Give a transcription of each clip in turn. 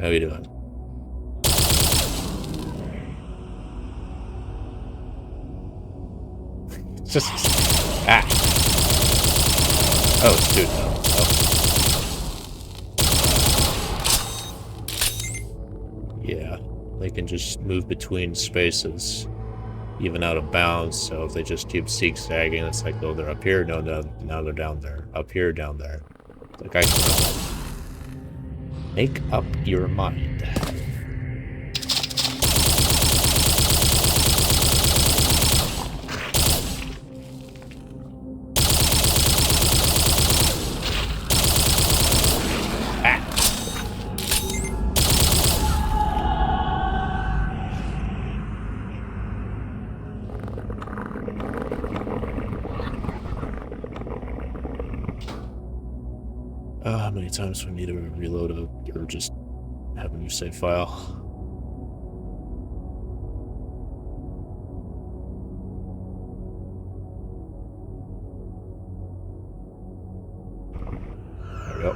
How you doing? Just ah. Oh, dude. No. Oh. Yeah, they can just move between spaces, even out of bounds. So if they just keep zigzagging, it's like, oh, they're up here. No, no, now they're down there. Up here, down there. Like I can make up your mind. How many times do we need to reload or just have a new save file? There we go.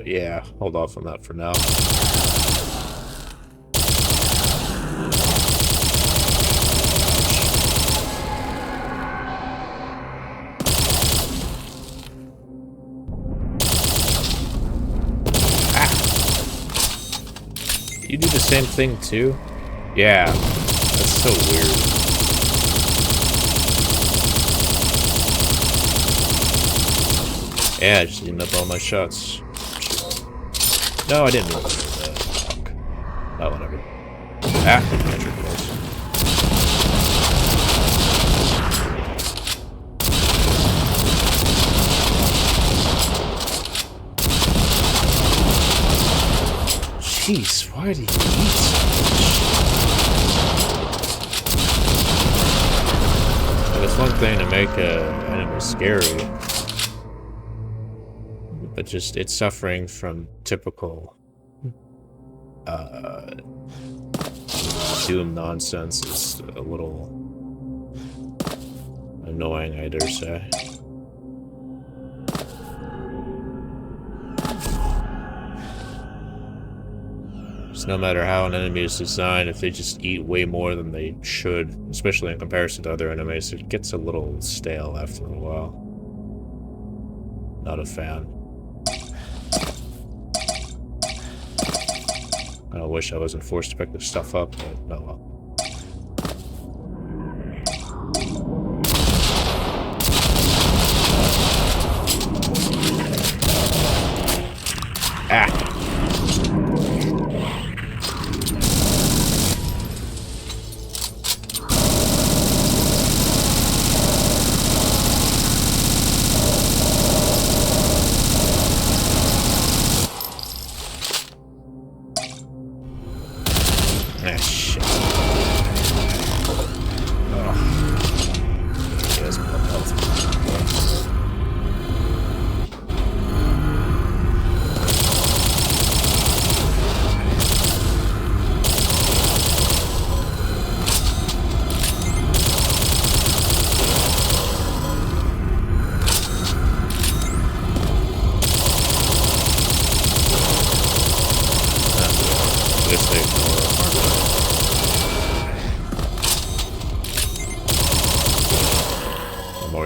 Yeah, hold off on that for now. You do the same thing too? Yeah, that's so weird. Yeah, I just eating up all my shots. No, I didn't mean to do that. Fuck. Oh, whatever. Ah, that's your close. Jeez, why do you eat so much? Like, it's one thing to make an enemy scary, but just it's suffering from typical Doom nonsense is a little annoying, I dare say. No matter how an enemy is designed, if they just eat way more than they should, especially in comparison to other enemies, it gets a little stale after a while. Not a fan. I wish I wasn't forced to pick this stuff up, but no well. Ah!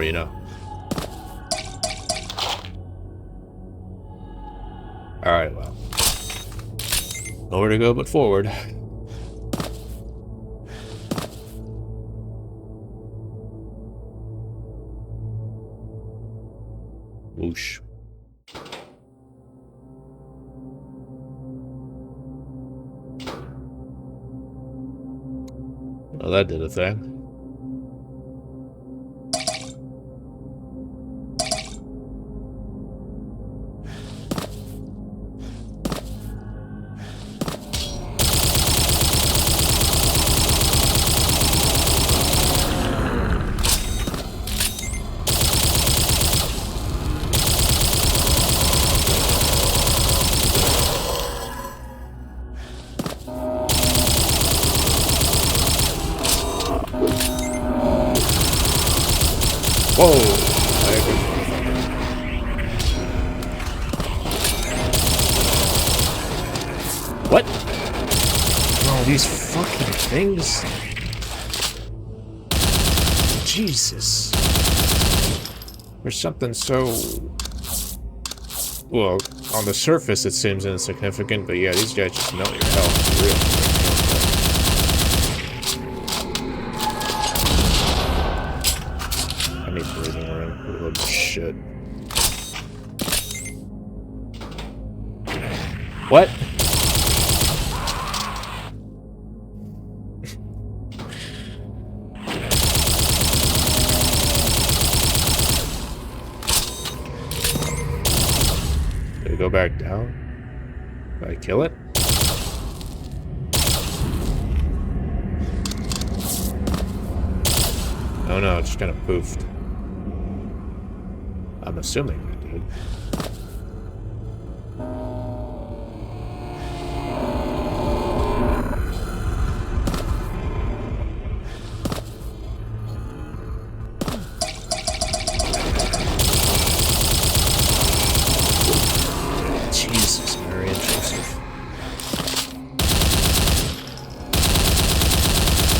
You know. Alright, well. Nowhere to go but forward. Whoosh. Well, that did a thing. What? Oh, these fucking things. Jesus. There's something so... Well, on the surface it seems insignificant, but yeah, these guys just melt your health for real. I need breathing room. A little bit of shit. What? Did it go back down? Did I kill it? Oh no, it just kind of poofed. I'm assuming it did. Jesus, Mary and Joseph.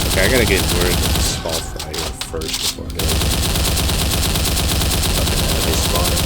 Okay, I gotta get rid of this small fry here first before I do it. Fucking enemy spawning.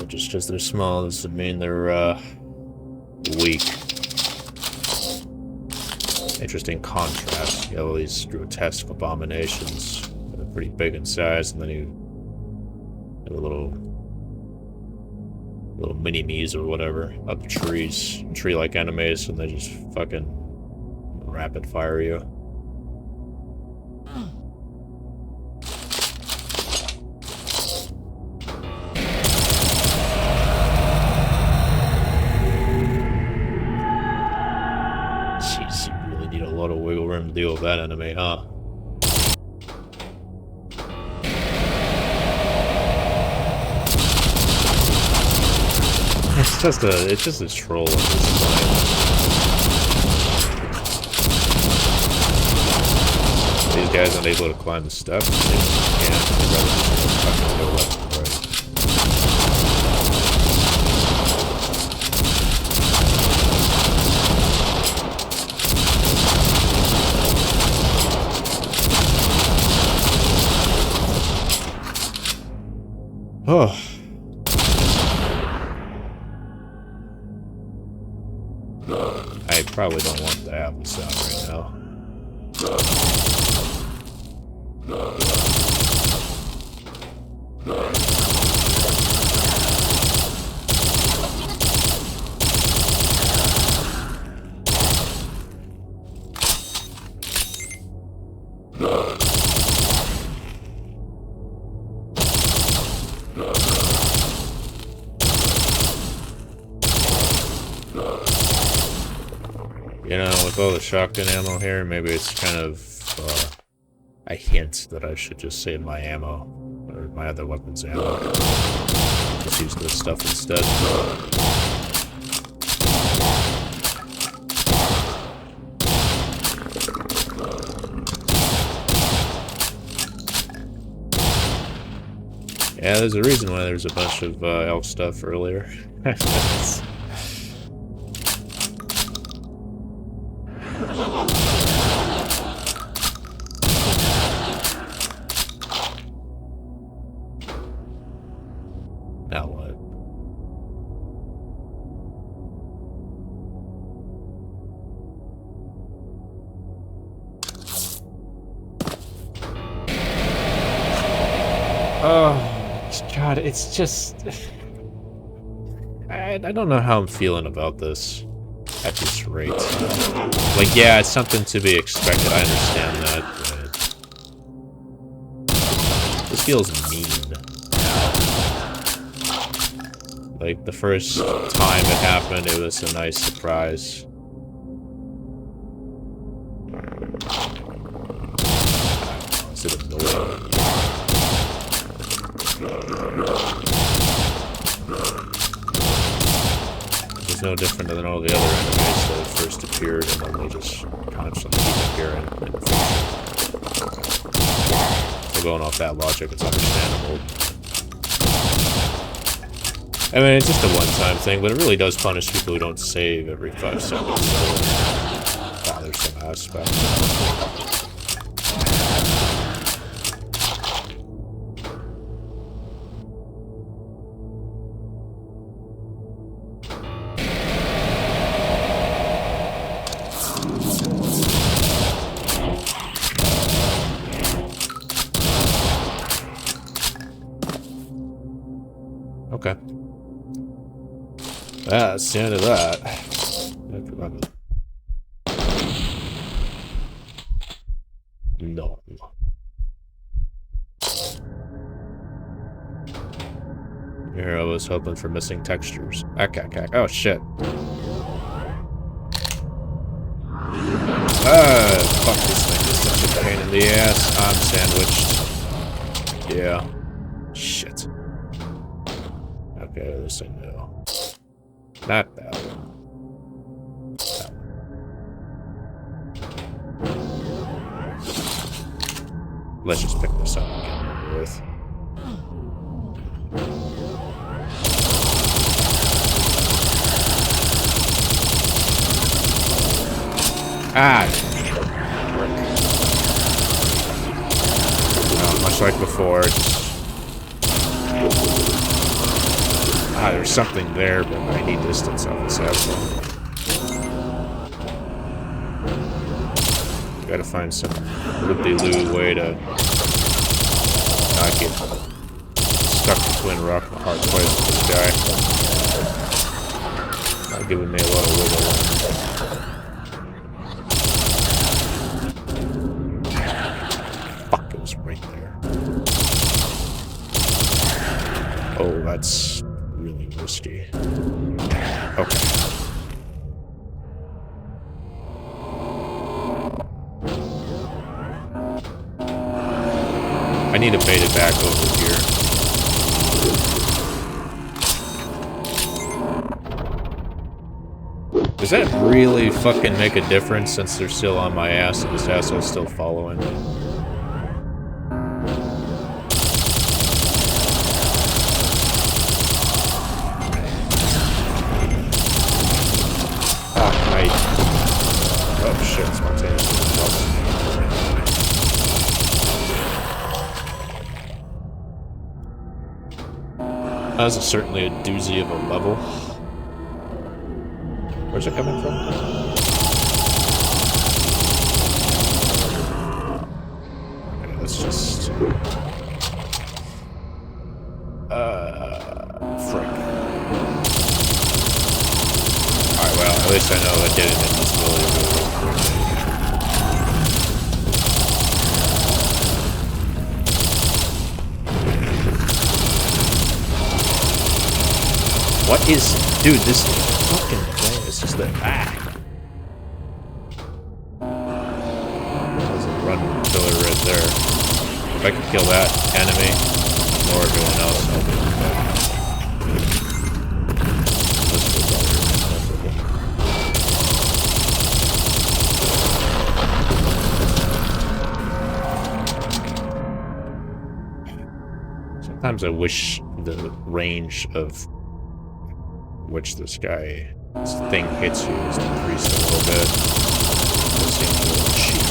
Just because they're small doesn't mean they're weak. Interesting contrast. You have all these grotesque abominations that are pretty big in size, and then you have a little mini-me's or whatever up trees, tree-like enemies, and they just fucking rapid fire you. To deal with that enemy, huh? It's just a troll at this point. These guys aren't able to climb the steps. They can't. They'd rather just fucking go left and right. Oh. I probably don't want the apple sound right now. You know, with all the shotgun ammo here, maybe it's kind of a hint that I should just save my ammo, or my other weapons ammo. Just use this stuff instead. Yeah, there's a reason why there's a bunch of elf stuff earlier. Now what? Oh, God, it's just... I don't know how I'm feeling about this at this rate. Like, yeah, it's something to be expected, I understand that, but... This feels mean. Like, the first time it happened, it was a nice surprise. Is it annoying? It's no different than all the other enemies that first appeared, and then they just constantly keep appearing in the future. So going off that logic, it's understandable. I mean, it's just a one-time thing, but it really does punish people who don't save every 5 seconds. So it's a bothersome aspect. Okay. That's the end of that. No. Here I was hoping for missing textures. Okay. Oh shit. Fuck this thing. It's such a pain in the ass. I'm sandwiched. Yeah. Shit. Okay, this I know. Not that one. That one. Let's just pick this up and get it over with. Ah! Oh, much like before, just... Ah, there's something there, but I need distance on this asshole. Gotta find some loop-de-loo way to not get stuck between a rock and a hard place with this guy. Not giving me a lot of wiggle room. Fuck, it was right there. Oh, that's really risky. Okay. I need to bait it back over here. Does that really fucking make a difference since they're still on my ass and this asshole's still following me? Oh shit, spontaneous. That was certainly a doozy of a level. Where's it coming from? Okay, let's just... frick. Alright, well, at least I know I did it in this really quickly. What is... Dude, this fucking thing is just like... Ah! There's a run killer right there. If I could kill that enemy, or everyone else, I'll be okay. Sometimes I wish the range of which this thing hits you is decreased a little bit. It seems a little cheap.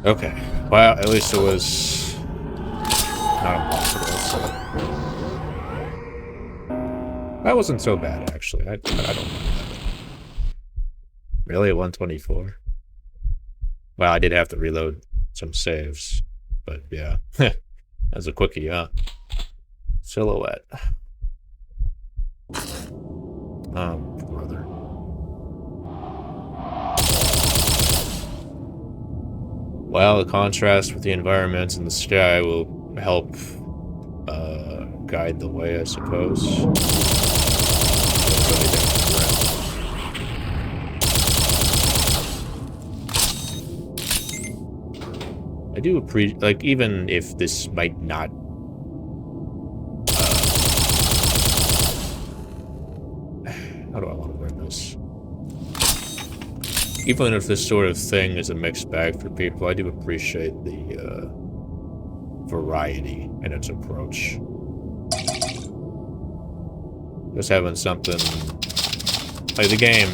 Okay. Well, at least it was not impossible. So that wasn't so bad, actually. I don't mind that. Really, at 124? Well, I did have to reload some saves, but yeah, as a quickie, huh? Silhouette. Oh, brother. Well, the contrast with the environment and the sky will help guide the way, I suppose. I do appreciate, like, even if this might not how do I want to word this? Even if this sort of thing is a mixed bag for people, I do appreciate the variety in its approach. Just having something like the game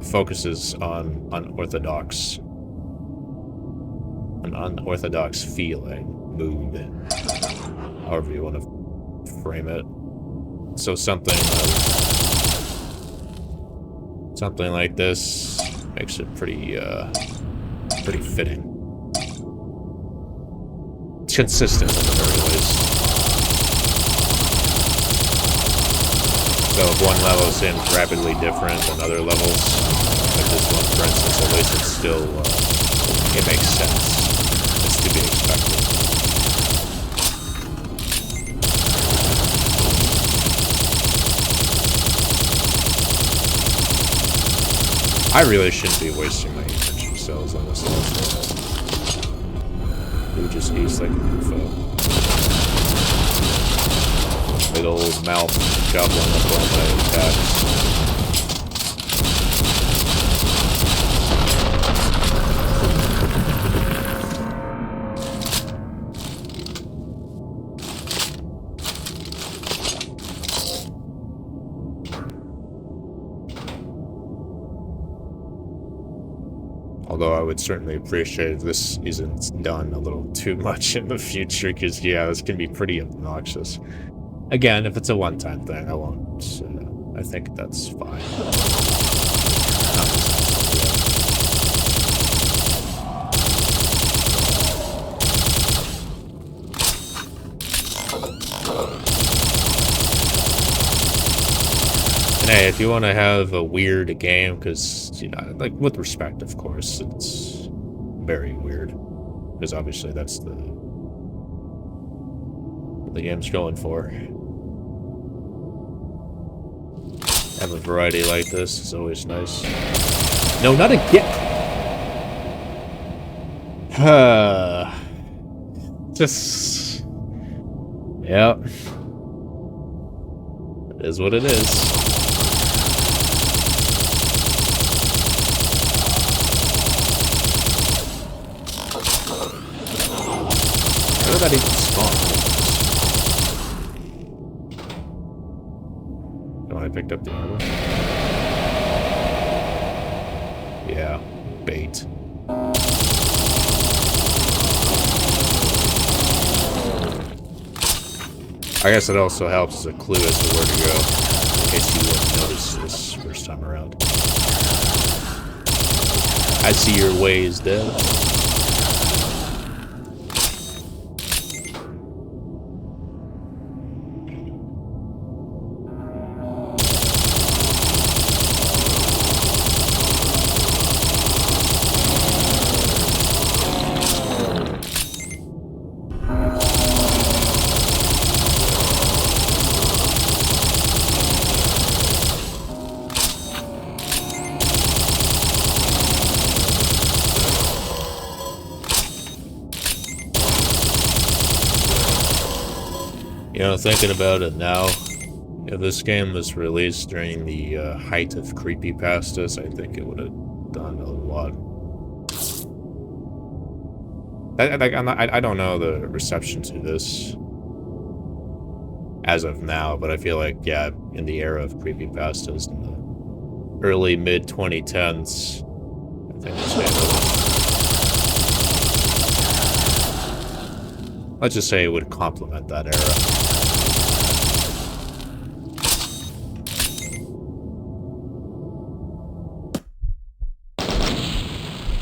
focuses on unorthodox, an unorthodox feeling, mood, however you want to frame it. So something like this makes it pretty fitting. It's consistent at the very least. So if one level seems rapidly different than other levels, like this one, for instance, at least it's still, it makes sense. It's to be expected. I really shouldn't be wasting my energy cells on this level. Who just eats like an info. Big old mouth gobbling up all my attacks. Although I would certainly appreciate if this isn't done a little too much in the future, because, yeah, this can be pretty obnoxious. Again, if it's a one-time thing, I won't. I think that's fine. And hey, if you want to have a weird game, because, you know, like, with respect, of course, it's very weird. Because obviously that's the game's going for. Have a variety like this is always nice. No, not again! Just... yeah. It is what it is. How did that even spawn? I picked up the armor. Yeah, bait. I guess it also helps as a clue as to where to go, in case you didn't notice this first time around. I see your ways, Dev. You know, thinking about it now, if this game was released during the height of creepypastas, I think it would have done a lot. I don't know the reception to this as of now, but I feel like, yeah, in the era of creepypastas in the early mid-2010s, I think this game would have Let's just say it would complement that era.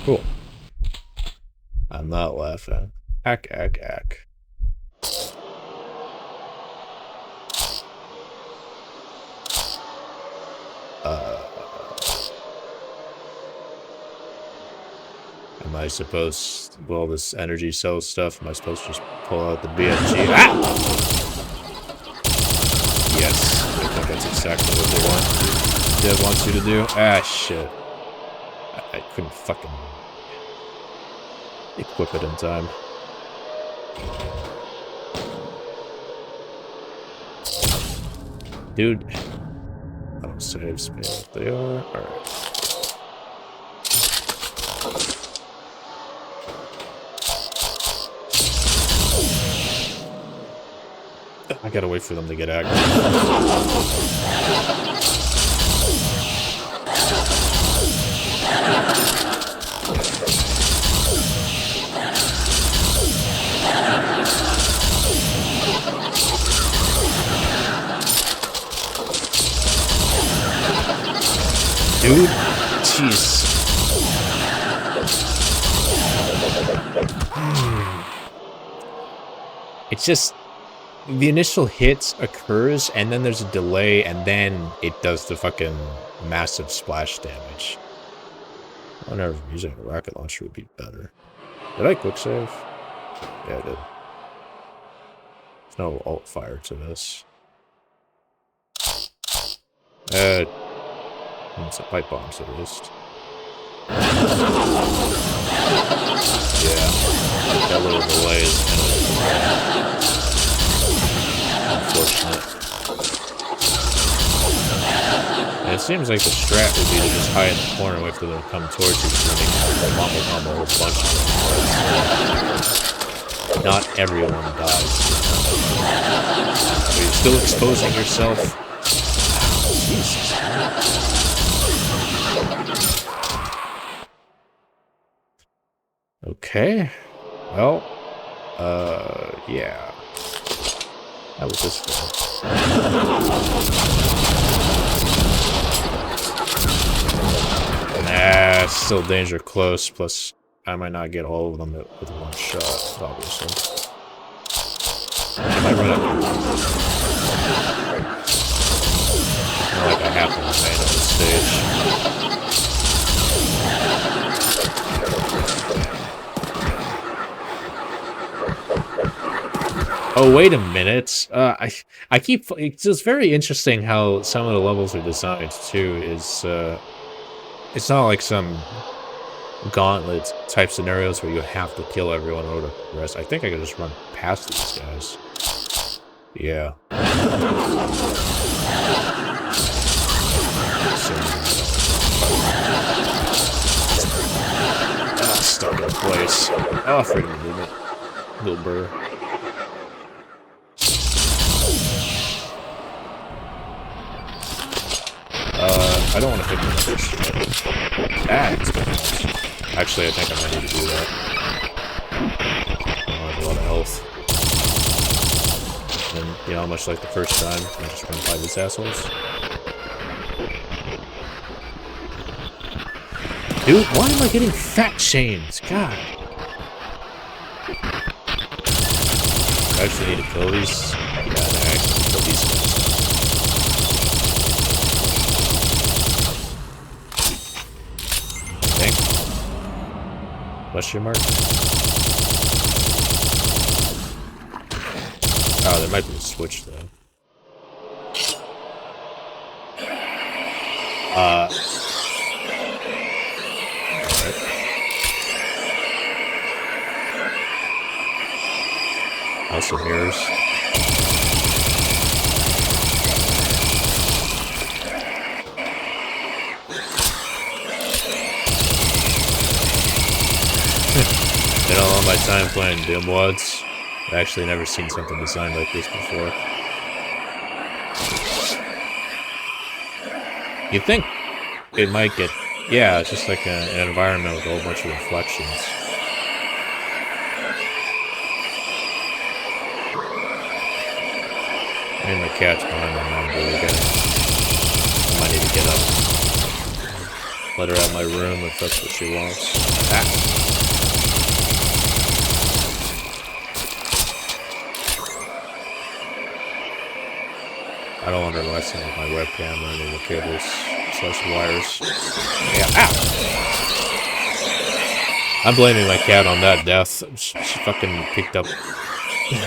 Cool. I'm not laughing. Ack. Am I supposed, well, this energy cell stuff, am I supposed to just pull out the BFG? Ah! Yes, I think that's exactly what they want. Dev wants you to do. Ah, shit. I couldn't fucking equip it in time. Dude. I don't save space. They are. Alright. I gotta wait for them to get active. Dude, jeez. It's just the initial hit occurs, and then there's a delay, and then it does the fucking massive splash damage. I wonder if using a rocket launcher would be better. Did I quick save? Yeah, I did. There's no alt fire to this. It's a pipe bombs at least. Yeah, that little delay is kind of unfortunate. And it seems like the strat would be to just hide in the corner and wait for them to come towards you so they can combo a whole bunch of them. Not everyone dies. But you're still exposing yourself. Jesus. Okay. Well, yeah. How was this for? Nah, still danger close, plus I might not get all of them with one shot, obviously. I might run up here. More like I have to remain on the stage. Oh, wait a minute. I keep... It's just very interesting how some of the levels are designed, too, is... it's not like some gauntlet type scenarios where you have to kill everyone in order to progress. I think I could just run past these guys. Yeah. Stuck in place. Oh, freedom of movement. Little burr. I don't want to pick this. Actually, I think I might need to do that. I have a lot of health. And, you know, much like the first time, I just run by these assholes. Dude, why am I getting fat chains? God. I actually need to kill these. Yeah, I actually kill these guys. Question mark? Oh, there might be a switch though. Alright. House of Mirrors. In all my time playing Dimwads, I've actually never seen something designed like this before. You'd think it might get... Yeah, it's just like an environment with a whole bunch of reflections. Maybe my cat's behind my mom again. I might need to get up. Let her out of my room if that's what she wants. Ah. I don't want her messing with my webcam or any of the cables / wires. Yeah, ow! I'm blaming my cat on that death. She fucking picked up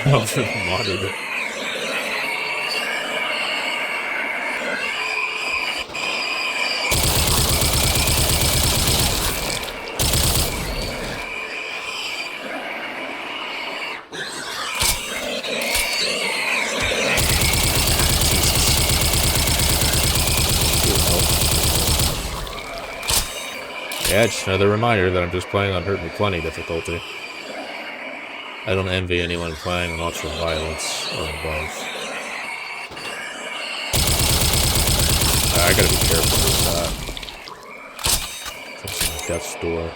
over the monitor. Yeah, just another reminder that I'm just playing on Hurt Me Plenty difficulty. I don't envy anyone playing on Ultra Violence or above. I gotta be careful with that. That's in death's door.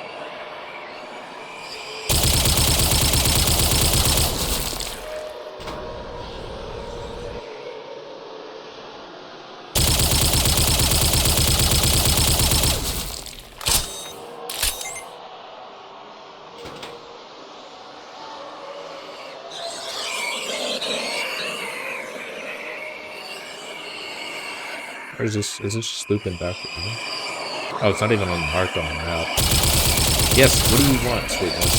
Or is this just looping back? Oh, it's not even on the mark on the map. Yes, what do you want, sweetness?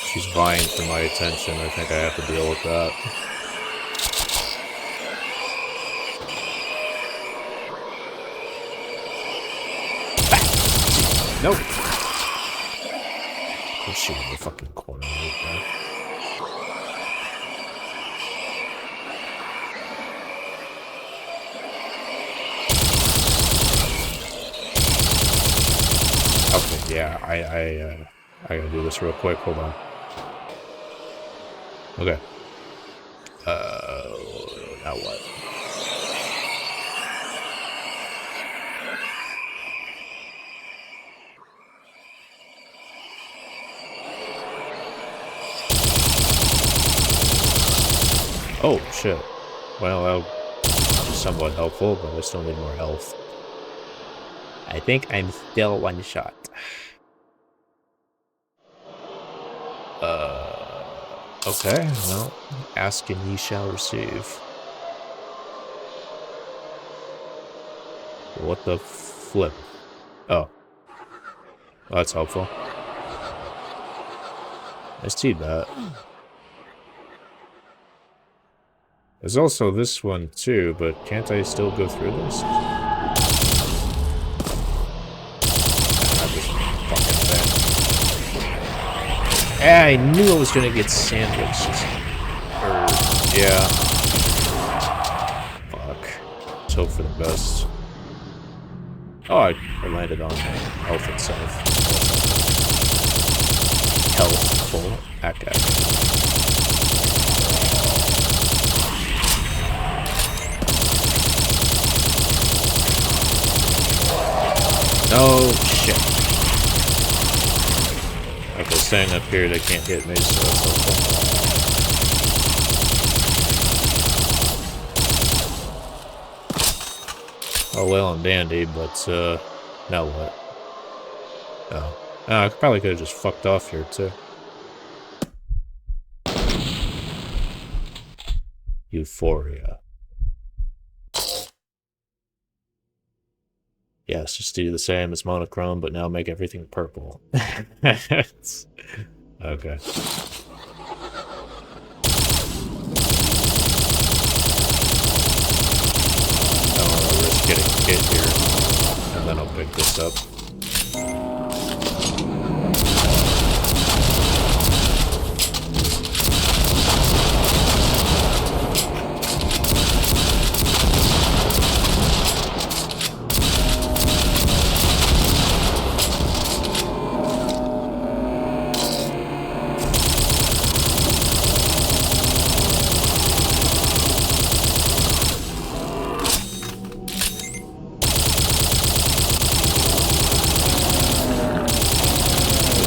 She's vying for my attention. I think I have to deal with that. Nope. Oh shit, in the fucking corner right there. Okay, yeah, I gotta do this real quick. Hold on. Okay. Now what? Oh, shit. Well, that was somewhat helpful, but I still need more health. I think I'm still one shot. Okay, well, ask and ye shall receive. What the flip? Oh. Well, that's helpful. I see that. There's also this one too, but can't I still go through this? I knew I was gonna get sandwiched. Yeah. Fuck. Let's hope for the best. Oh, I landed on health itself. Healthful. Okay. No shit. Okay, staying up here, they can't hit me, so that's okay. Oh, well and dandy, but, now what? Oh. I probably could have just fucked off here, too. Euphoria. Yes, just do the same as monochrome, but now make everything purple. Okay. I don't want to risk getting hit here, and then I'll pick this up.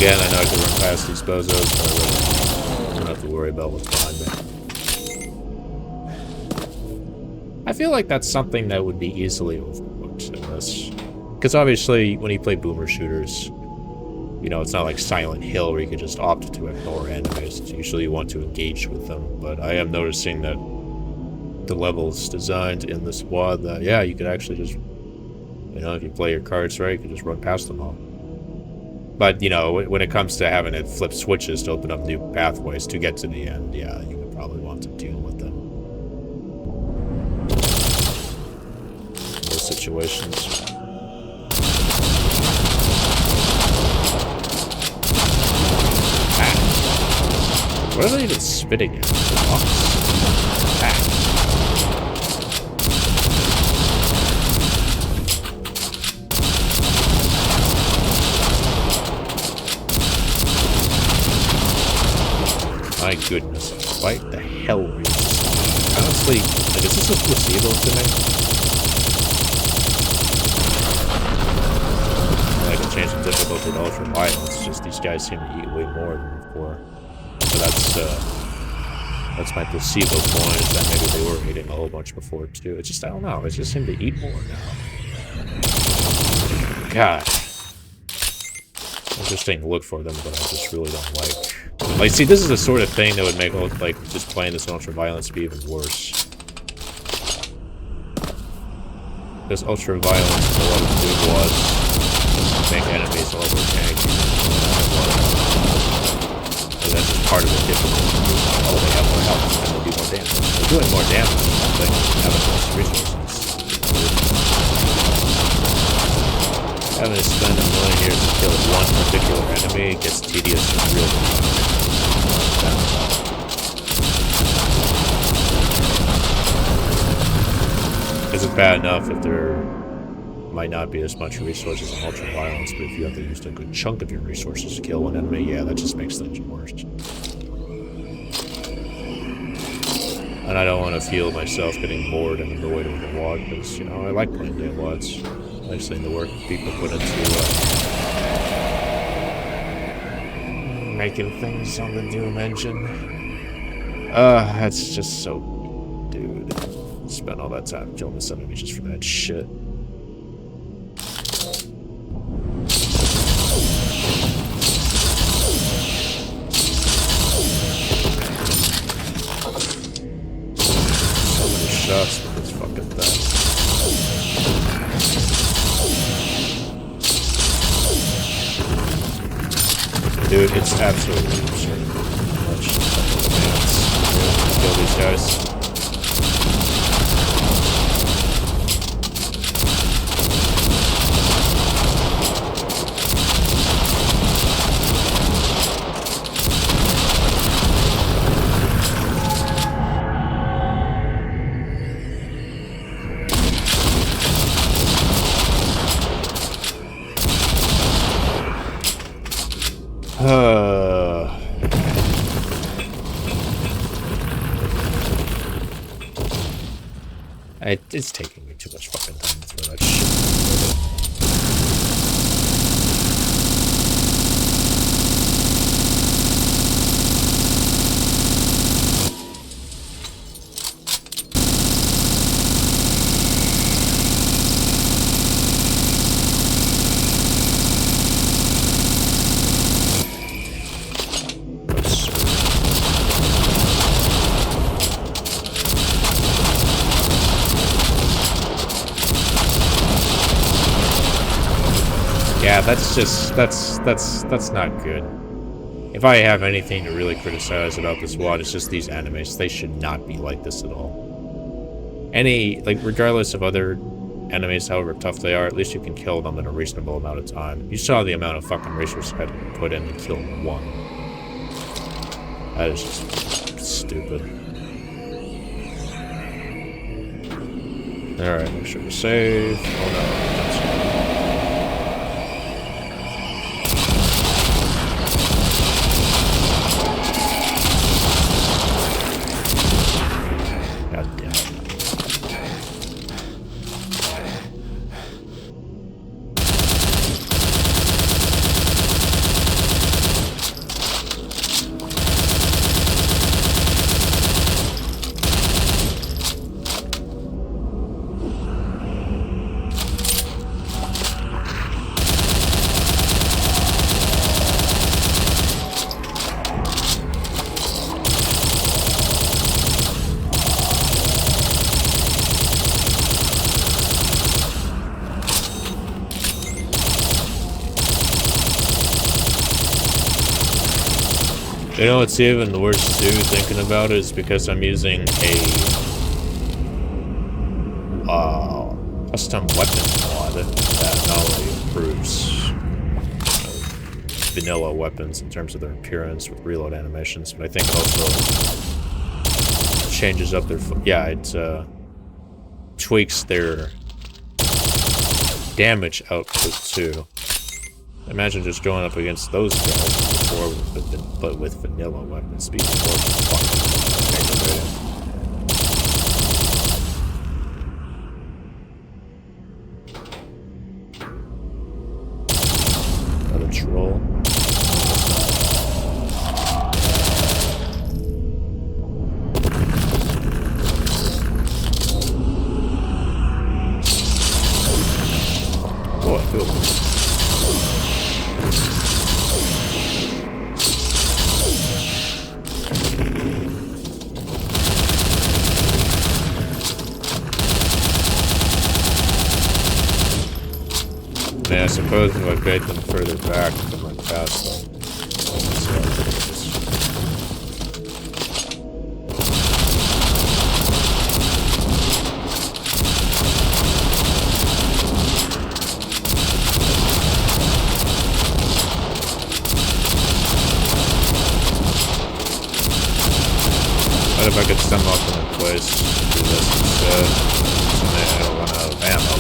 Again, I know I could run past these bozos, but I'm have to worry about what's behind me. I feel like that's something that would be easily overlooked in this. Because obviously, when you play boomer shooters, you know, it's not like Silent Hill where you can just opt to ignore enemies. Usually you want to engage with them, but I am noticing that the level's designed in this WAD that, yeah, you could actually just, you know, if you play your cards right, you can just run past them all. But, you know, when it comes to having it flip switches to open up new pathways to get to the end, yeah, you would probably want to deal with them. In those situations. What are they even spitting at? My goodness, why the hell were you? Honestly, like, is this a placebo to me? I can change the difficulty to ultra violence. It's just these guys seem to eat way more than before. So that's my placebo point, is that maybe they were eating a whole bunch before too. It's just, I don't know, it just seemed to eat more now. God. Interesting to look for them, but I just really don't like. Like, see, this is the sort of thing that would make, like, just playing this ultra violence be even worse. This ultra violence, what it did was make enemies over tank. That's just part of the difficulty. Oh, they have more health, and they do more damage. They're doing more damage, but having less resources. Having to spend a million years to kill one particular enemy gets tedious and real quick. Because it's bad enough if there might not be as much resources in ultra violence, but if you have to use a good chunk of your resources to kill one enemy, yeah, that just makes things worse. And I don't want to feel myself getting bored and annoyed with the WAD, because, you know, I like playing day WADs. I've seen the work people put into making things on the Doom engine. That's just so... Dude. Spent all that time killing this enemy just for that shit. Shots with this fucking thing. Dude, it's absolutely absurd. Much kill these guys. It's taking me too much fucking time to throw that shit. Yeah, that's just, that's not good. If I have anything to really criticize about this WAD, it's just these enemies. They should not be like this at all. Like, regardless of other enemies, however tough they are, at least you can kill them in a reasonable amount of time. You saw the amount of fucking resources I had to put in to kill one. That is just stupid. Alright, make sure to save. Oh no. You know what's even worse too, thinking about it, is because I'm using a custom weapon mod that not only improves vanilla weapons in terms of their appearance with reload animations, but I think it also changes up their... yeah, it tweaks their damage output too. Imagine just going up against those guys before, but with vanilla weapons, be more fucking aggravating. Another troll. Oh, I feel good. I mean, I suppose if I bait them further back, I can run past them. What if I could stun off them in place? Do this instead. So then I don't run out of ammo.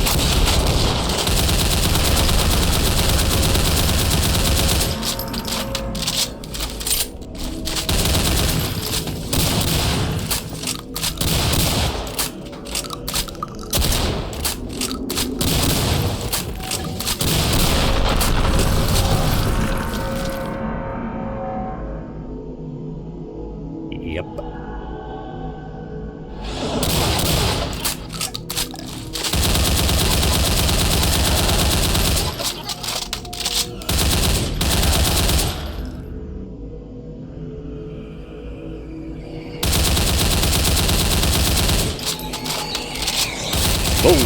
Yep. Oh!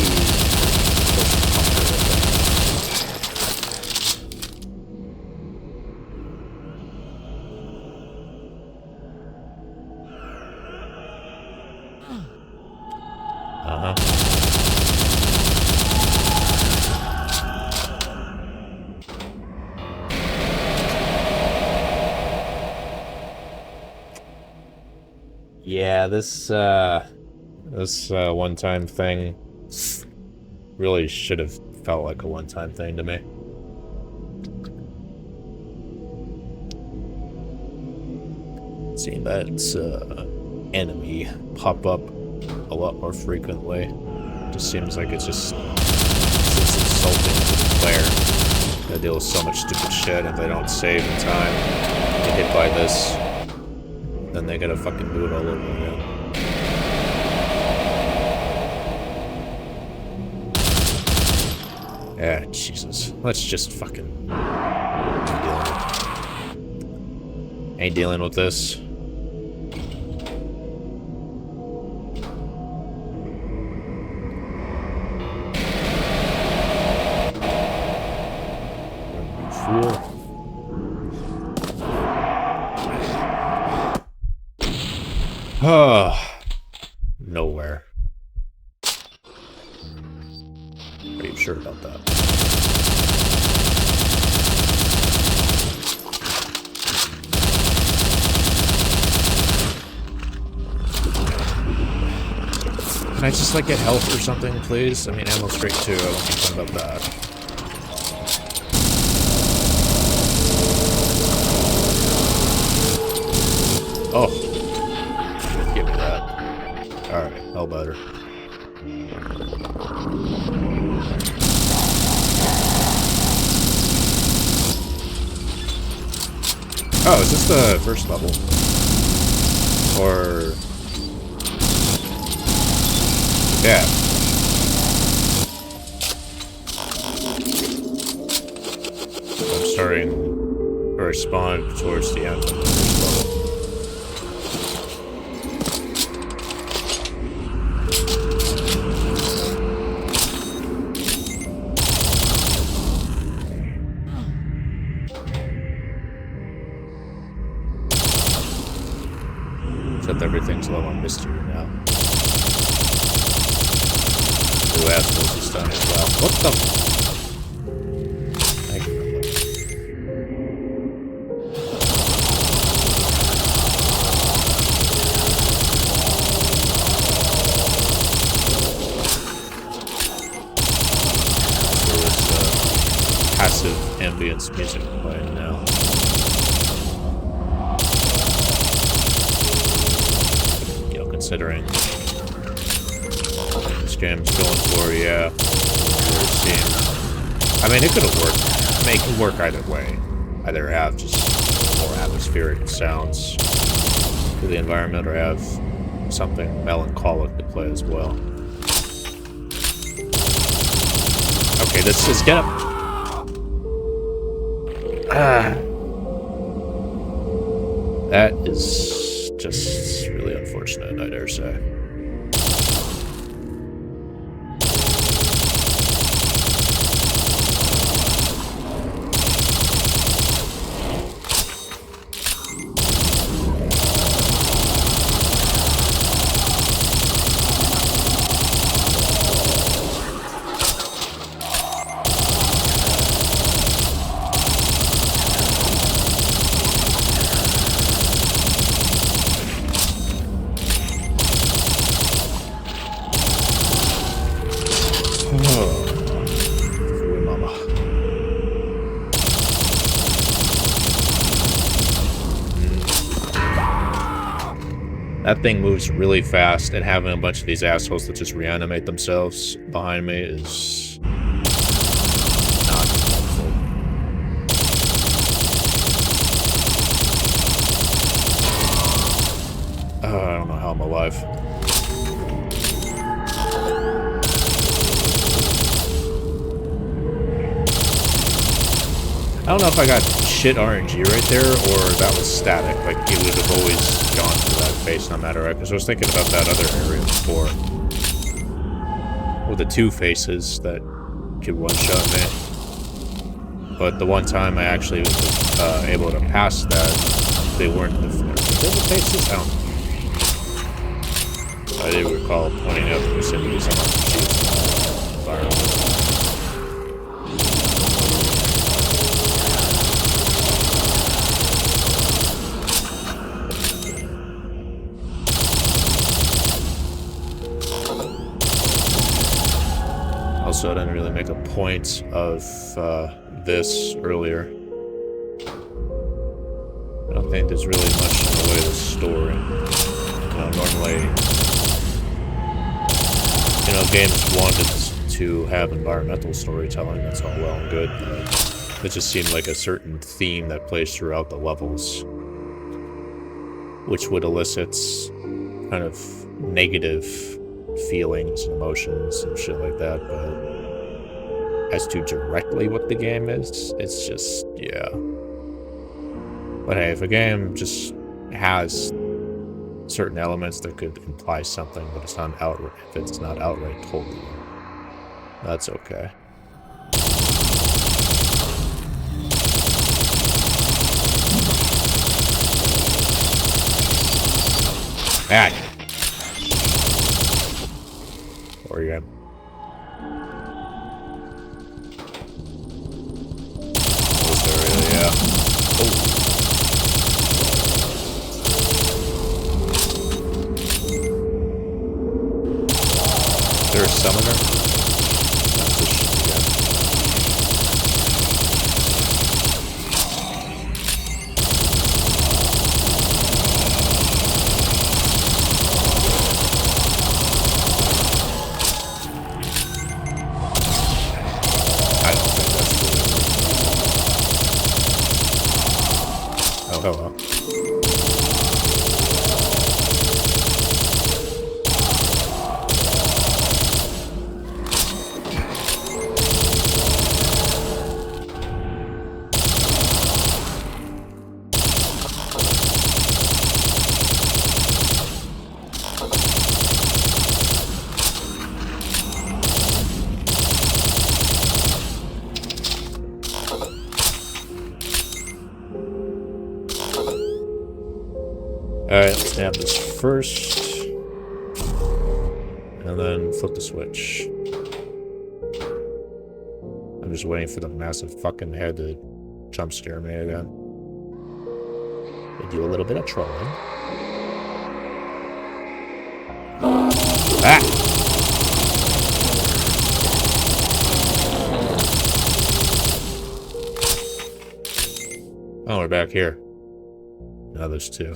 Yeah, this one-time thing really should have felt like a one-time thing to me. Seeing that enemy pop up a lot more frequently just seems like it's insulting to the player. They deal with so much stupid shit, and if they don't save in time, get hit by this, then they gotta fucking do it all over again. Yeah, Jesus. Let's just fucking... Ain't dealing with this. Fool. Nowhere. Are you sure about that? Can I just, like, get health or something, please? I mean, ammo straight too. I don't think about that. Oh. Give me that. Alright, hell better. Oh, is this the first level? Or... yeah. I'm starting to respond towards the end of the first level. Except everything's a little more mystery now. New assholes this time as well. What the? Thank you. Passive ambience music playing now. You know, considering this game's going for, yeah. I mean, it could have worked. I mean, it can work either way. Either have just more atmospheric sounds to the environment, or have something melancholic to play as well. Okay, this is get up. That is just really unfortunate, I dare say. That thing moves really fast, and having a bunch of these assholes that just reanimate themselves behind me is not helpful. I don't know how I'm alive. I don't know if I got shit RNG right there, or that was static. Like, it would have always gone to that face no matter what. Because I was thinking about that other area before. With the two faces that could one-shot me. But the one time I actually was able to pass that, they weren't the faces? I don't know. I do recall pointing out the vicinity some of the sheets environment. Also, I didn't really make a point of this earlier. I don't think there's really much in the way of the story. Normally, games wanted to have environmental storytelling, that's all well and good, but it just seemed like a certain theme that plays throughout the levels, which would elicit kind of negative feelings and emotions and shit like that, but as to directly what the game is, it's just, yeah. But hey, if a game just has certain elements that could imply something, but it's not outright, if it's not outright told you, that's okay. Ah. Or you this area, yeah. Oh. Is there a summoner? That's this shit again. Oh well. Alright, let's snap this first. And then flip the switch. I'm just waiting for the massive fucking head to jump scare me again. We do a little bit of trolling. Ah! Oh, we're back here. Now there's two.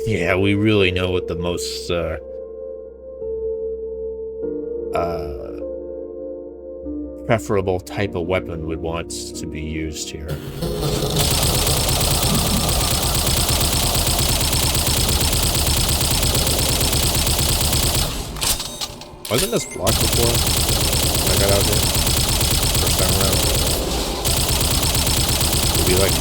Yeah, we really know what the most preferable type of weapon would want to be used here. Wasn't this blocked before when I got out here? First time around. Would be like...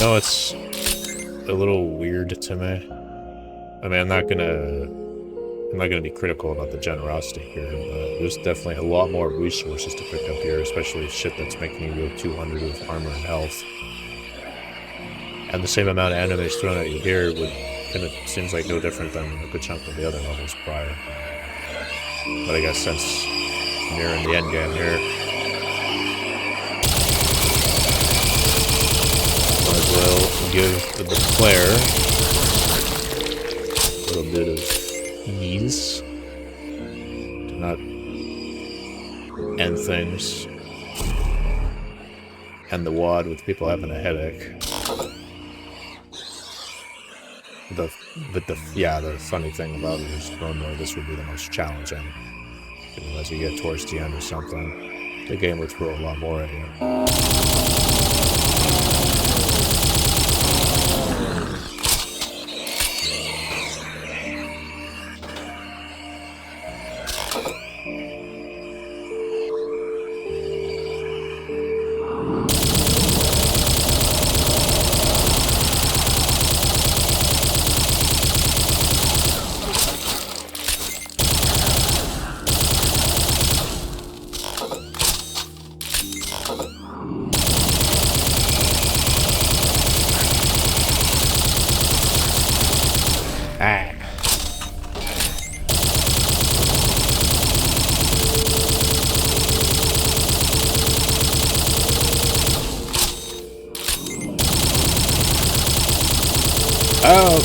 No, it's a little weird to me. I mean, I'm not gonna be critical about the generosity here, but there's definitely a lot more resources to pick up here, especially shit that's making you go 200 with armor and health. And the same amount of enemies thrown at you here would kind of seems like no different than a good chunk of the other levels prior. But I guess since we're in the end game here, might as well give the player a little bit of ease to not end things, and the wad with people having a headache. The funny thing about it is normally this would be the most challenging. As you get towards the end or something, the game would throw a lot more at you.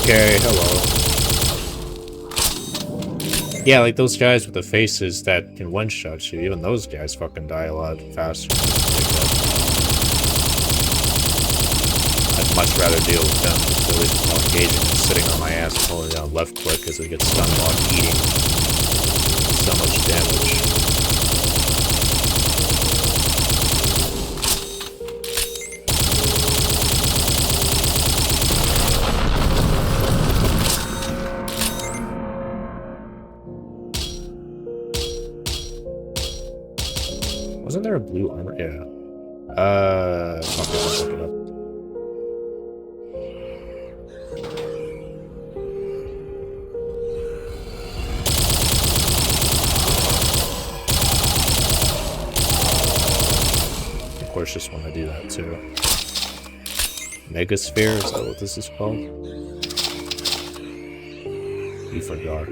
Okay, hello. Yeah, like those guys with the faces that can one-shot you, even those guys fucking die a lot faster. I'd much rather deal with them. It's at least more engaging than sitting on my ass pulling down left click as it gets stunned while I'm eating so much damage. Wasn't there a blue armor? Yeah. Fuck it, let's look it up. Of course, just want to do that too. Megasphere, is that what this is called? You forgot.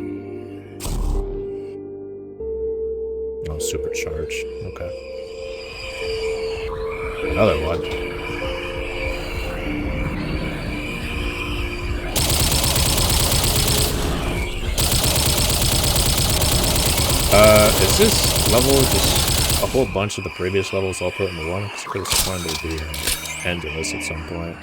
Oh, supercharged. Okay. Another one. Is this level just a whole bunch of the previous levels all put into one? Because I could have sworn there'd be an end to this at some point.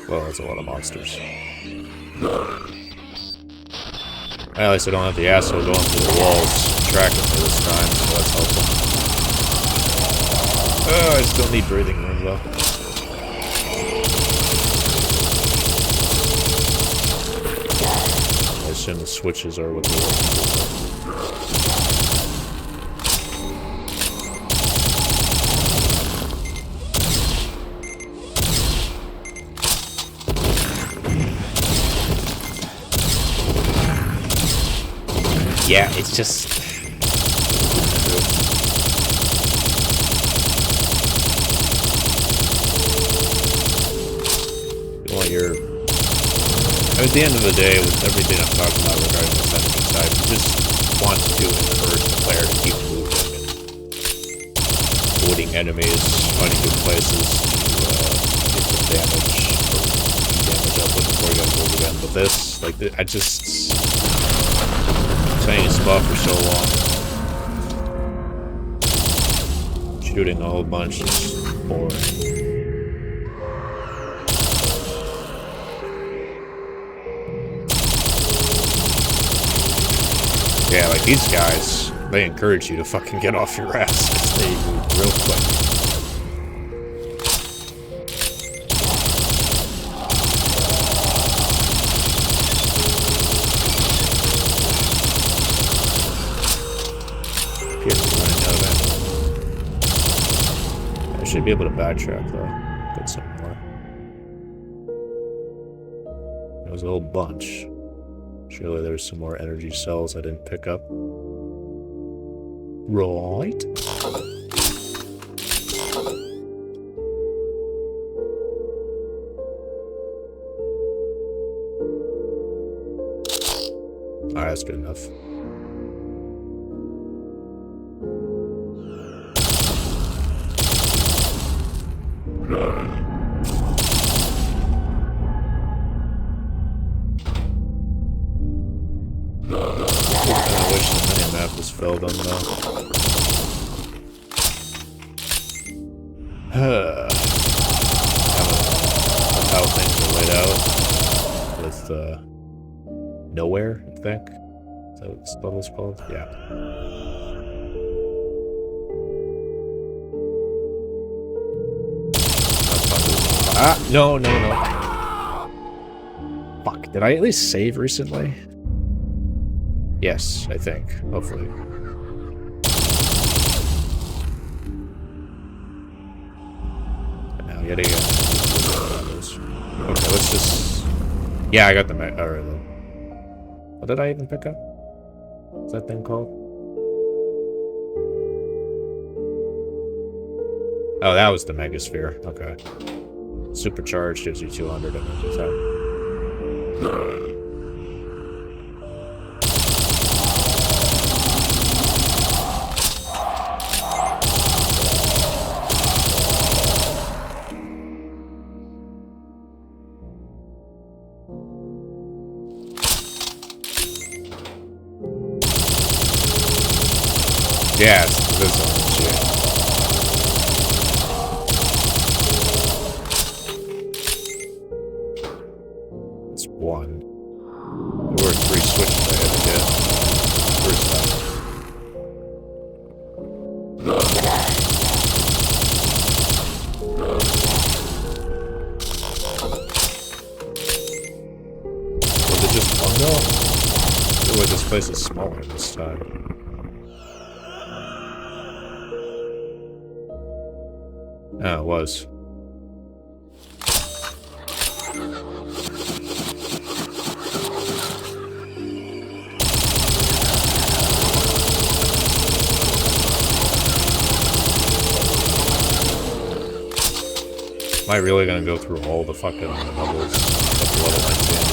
Well, that's a lot of monsters. At least I don't have the asshole going through the walls tracking me this time, so that's helpful. Oh, I still need breathing room though. I assume the switches are what they're working for. Yeah, it's just... Well, you're... At the end of the day, with everything I'm talking about regarding the enemy side, you just want to encourage the player to keep moving and avoiding enemies, finding good places to get some damage, or damage up with before you gotta move again. But this, like, I just... Staying in a spot for so long. Shooting a whole bunch is boring. Yeah, like these guys, they encourage you to fucking get off your ass because they move real quick. I should be able to backtrack though. Get some more. There was a whole bunch. Surely there's some more energy cells I didn't pick up. Right. Alright, that's good enough. Filled them though. How things are laid out with nowhere, I think. Is that what this level's called? Yeah. Ah, no. Fuck, did I at least save recently? Yes, I think. Hopefully. And now yet again. Okay, let's just... Yeah, I got the... Alright, what did I even pick up? What's that thing called? Oh, that was the Megasphere. Okay. Supercharged gives you 200 energy attack. Yeah, it's this one. Shit. It's one. There were 3 switches I had to get. First time. Was it just one though? feel like this place is smaller this time. Oh, it was. Am I really gonna go through all the fucking levels of level 19?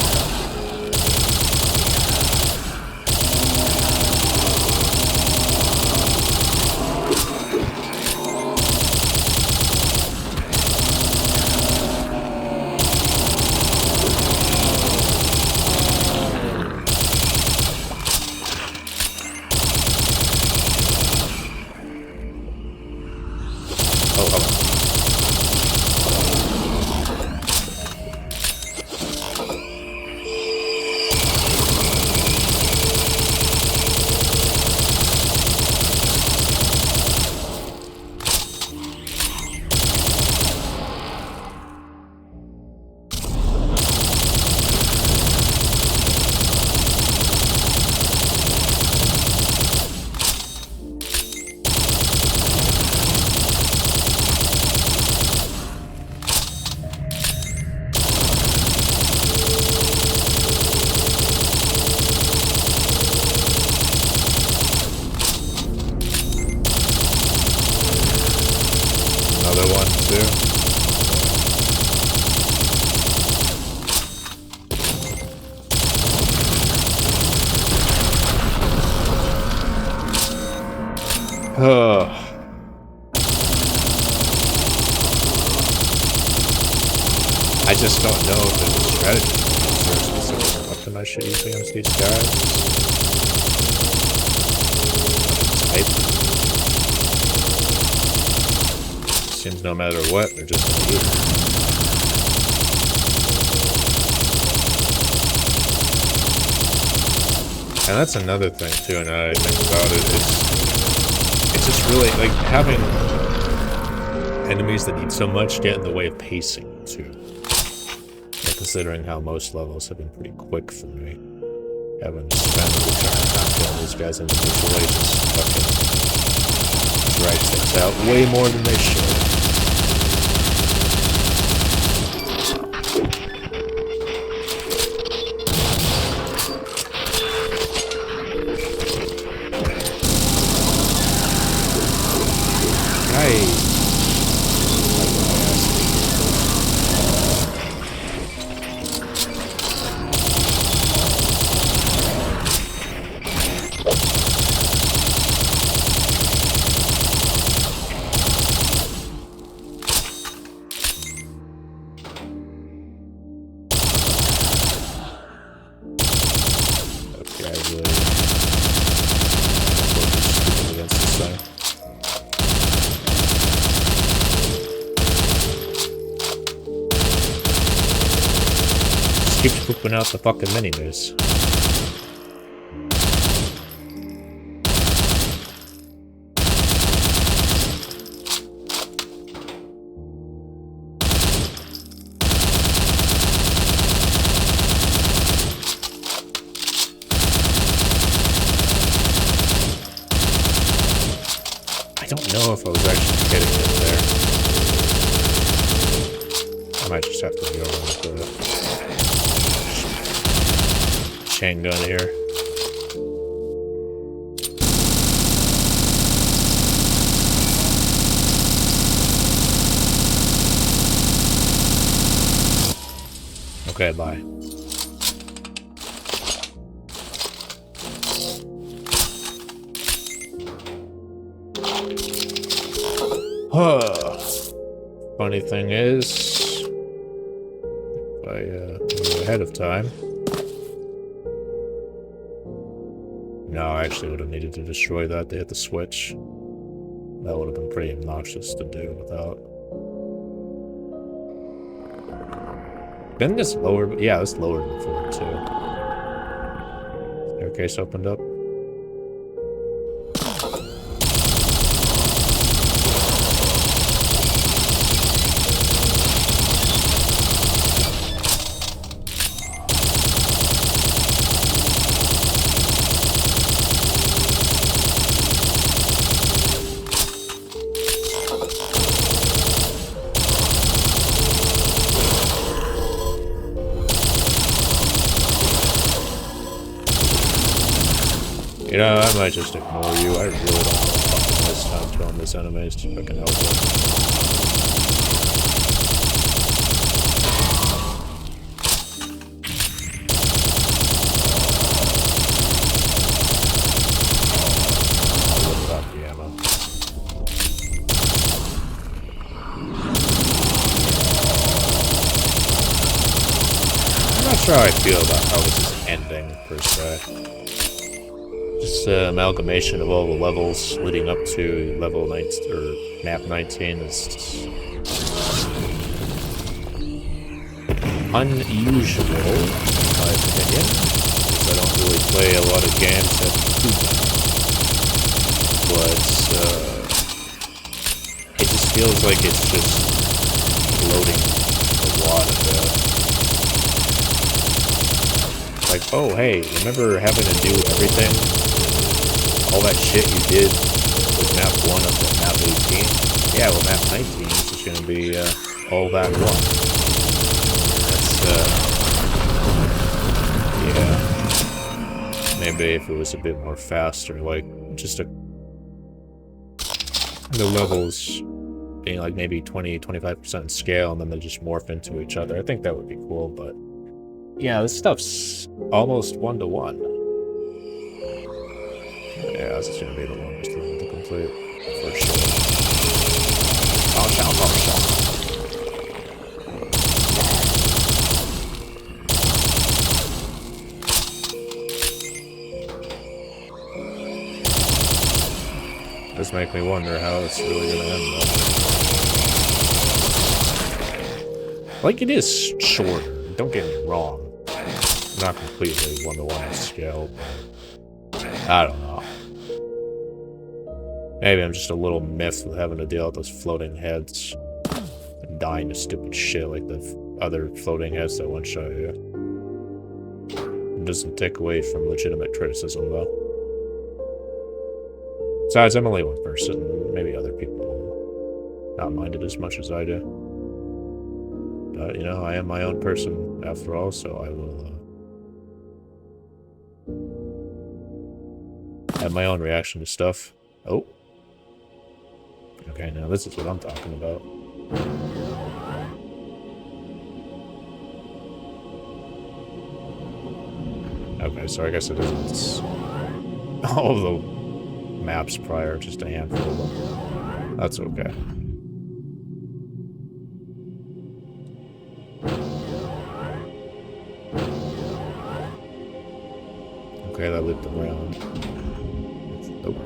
I just don't know if there's a strategy. Is there a specific weapon I should use against these guys? Type. Seems no matter what, they're just gonna use it. And that's another thing too, now that I think about it, is it's just really like having enemies that need so much get in the way of pacing too. Like, considering how most levels have been pretty quick for me. Having to spend a good time killing these guys individually just fucking drags things out way more than they should. Keeps pooping out the fucking mini-news. I don't know if I was actually getting it there. I might just have to go with the chain gun here. Okay, bye. Funny thing is, if I knew ahead of time. No, I actually would have needed to destroy that to hit the switch. That would have been pretty obnoxious to do without. Didn't this lower? Yeah, this lowered before too. Staircase opened up. You know, I might just ignore you. I really don't want to fucking waste time killing this enemies to fucking help them. I'm not sure how I feel about how this is ending, per se. Just an amalgamation of all the levels leading up to level 19, or map 19 is unusual, in my opinion, because I don't really play a lot of games that do that. But, it just feels like it's just loading a lot of like, oh hey, remember having to do everything? All that shit you did with map 1 up to map 18? Yeah, well map 19 is just gonna be, all that one. That's, yeah. Maybe if it was a bit more faster, like, just the levels being like maybe 20-25% scale and then they just morph into each other. I think that would be cool, but yeah, this stuff's almost 1-to-1. Yeah, this is gonna be the longest one to complete, for sure. This makes me wonder how it's really gonna end, though. Like, it is shorter, don't get me wrong. Not completely 1-to-1 scale, but I don't know. Maybe I'm just a little miffed with having to deal with those floating heads and dying to stupid shit like the other floating heads that one-shot you. It doesn't take away from legitimate criticism, though. Besides, I'm only one person. Maybe other people will not mind it as much as I do. But, you know, I am my own person, after all, so I will, have my own reaction to stuff. Oh. Okay, now this is what I'm talking about. Okay, so I guess it isn't all of the maps prior, just a handful of them. That's okay. Okay, that looped around. Nope.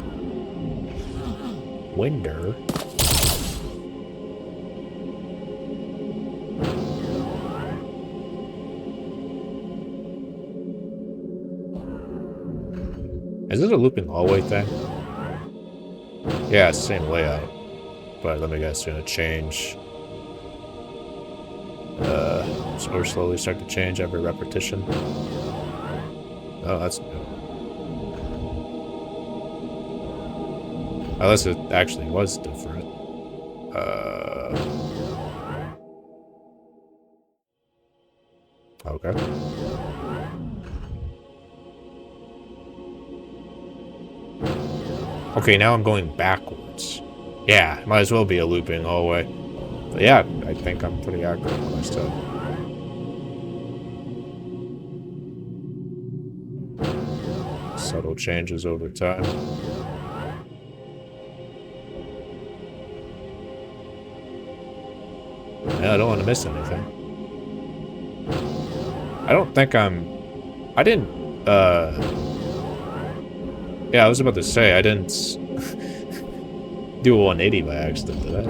Winder? Is it a looping hallway thing? Yeah, it's the same layout. But let me guess, it's gonna change. Or slowly start to change every repetition. Oh, that's new. Unless it actually was different. Okay. Okay, now I'm going backwards. Yeah, might as well be a looping hallway. But yeah, I think I'm pretty accurate when I said. Subtle changes over time. Yeah, I don't want to miss anything. I don't think I didn't, yeah, I was about to say, I didn't do a 180 by accident, did I?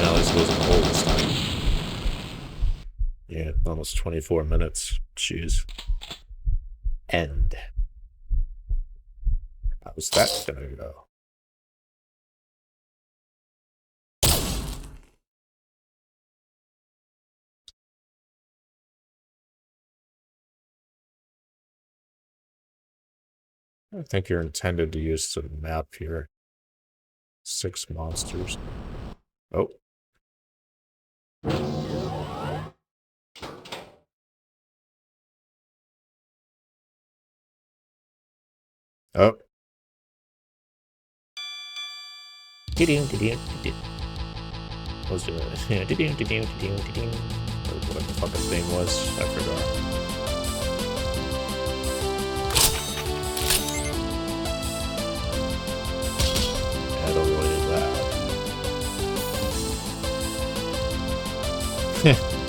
No, this wasn't a hole this time. Yeah, almost 24 minutes. Jeez. End. How's that gonna go? I think you're intended to use the map here. 6 monsters. Oh. Oh. Was it? Or whatever the fucking thing was. I forgot. Had avoided that.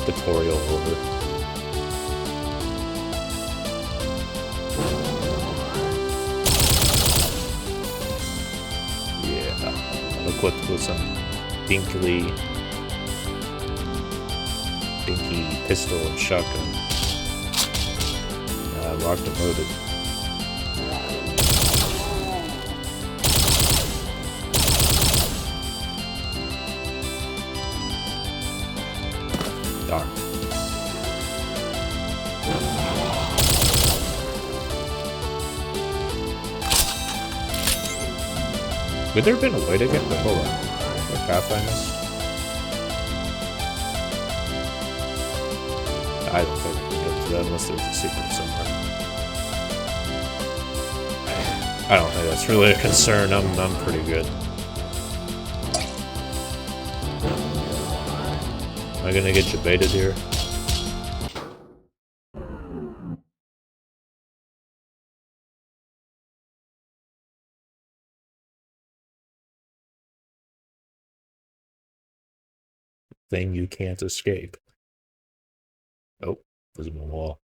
Tutorial over. Yeah. Equipped with some dinky pistol and shotgun. Locked and loaded. Darn. Would there have been a way to get the hold on? What path I missed? I don't think I can get to that unless there's a secret somewhere. I don't think that's really a concern. I'm pretty good. Am I gonna get debated here? Thing you can't escape. Oh, visible wall.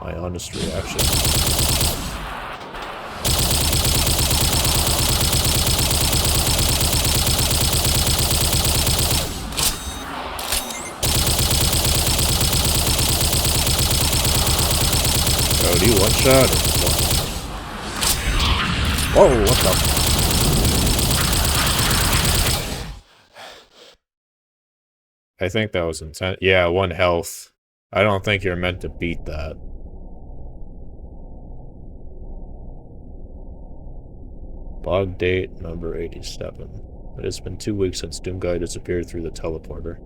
My honest reaction. Oh, do you one shot or what? Whoa, what the? I think that was intense. Yeah, 1 health. I don't think you're meant to beat that. Log date number 87. It has been 2 weeks since Doomguy disappeared through the teleporter.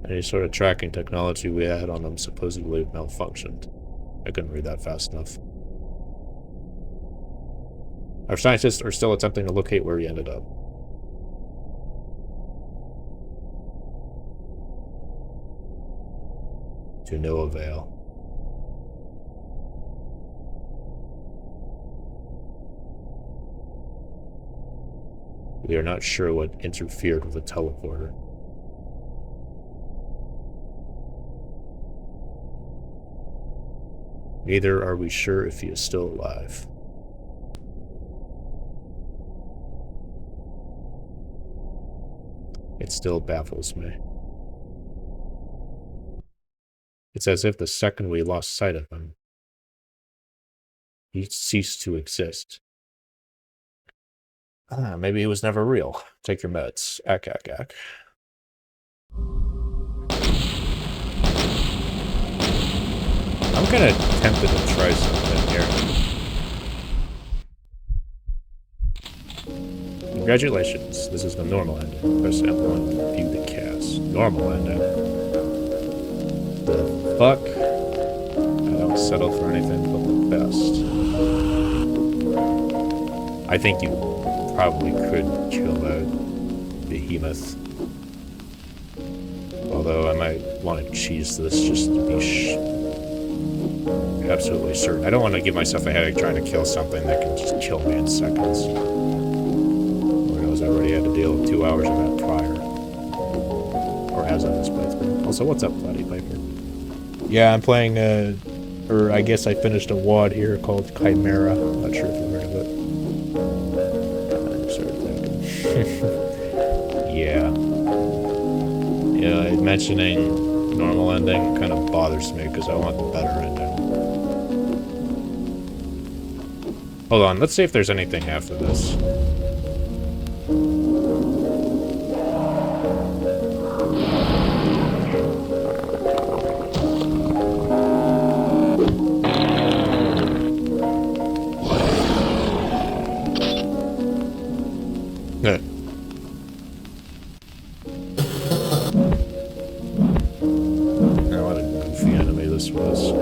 Any sort of tracking technology we had on them supposedly malfunctioned. I couldn't read that fast enough. Our scientists are still attempting to locate where he ended up. To no avail. We are not sure what interfered with the teleporter. Neither are we sure if he is still alive. It still baffles me. It's as if the second we lost sight of him, he ceased to exist. Maybe he was never real. Take your meds. Ack. I'm kind of tempted to try something here. Congratulations, this is the normal ending. Press F1 to view the cast. Normal ending. The fuck? I don't settle for anything but the best. I think you probably could kill that behemoth. Although I might want to cheese this just to be absolutely certain. I don't want to give myself a headache trying to kill something that can just kill me in seconds. Lord knows I already had to deal with 2 hours of that prior. Or as of this playthrough. Also, what's up, Bloody Piper? Yeah, I'm playing, or I guess I finished a WOD here called Chimera. I'm not sure if you've heard of it. I started thinking. Yeah. Yeah, mentioning normal ending kind of bothers me because I want the better ending. Hold on, let's see if there's anything after this. Yeah. Oh, what a goofy enemy this was.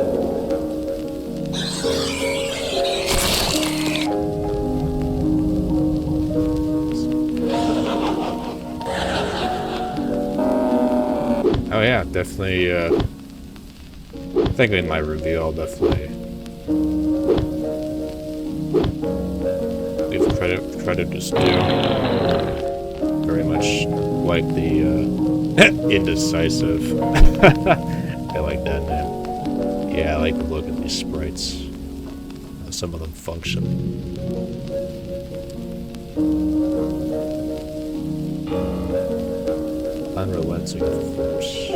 Oh yeah, definitely, I think in my review I'll definitely give credit is due. Very much like the, indecisive. I like that name. Yeah, I like to look at these sprites. How some of them function. Unrelenting force.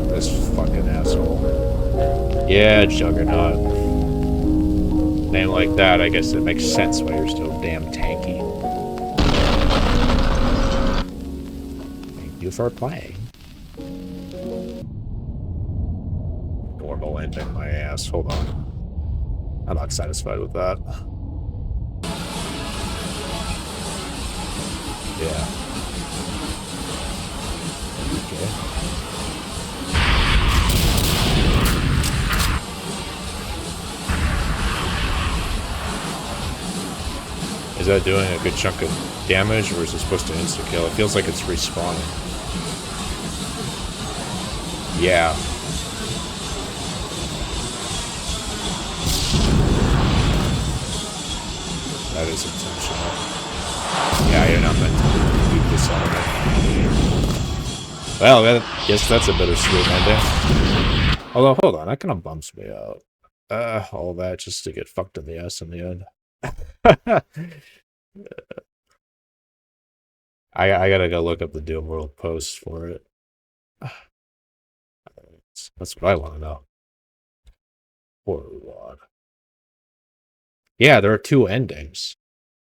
This fucking asshole. Yeah, Juggernaut. Name like that, I guess it makes sense why you're so damn tanky. Thank you for playing. Normal ending, my ass. Hold on. I'm not satisfied with that. Yeah. Okay. Is that doing a good chunk of damage, or is it supposed to insta-kill? It feels like it's respawning. Yeah. That is intentional. Yeah, you're not meant to keep this on. Well, I guess that's a bittersweet ending. Although, hold on, that kind of bumps me out. All that just to get fucked in the ass in the end. I gotta go look up the Doom World post for it. That's what I want to know. Poor Rod. Yeah, there are 2 endings.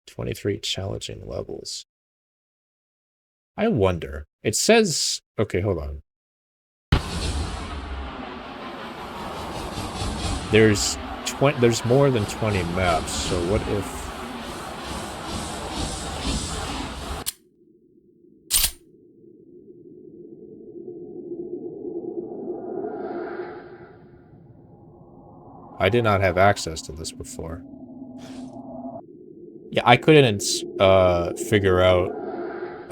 23 challenging levels. I wonder. It says... Okay, hold on. There's more than 20 maps, so what if... I did not have access to this before. Yeah, I couldn't figure out...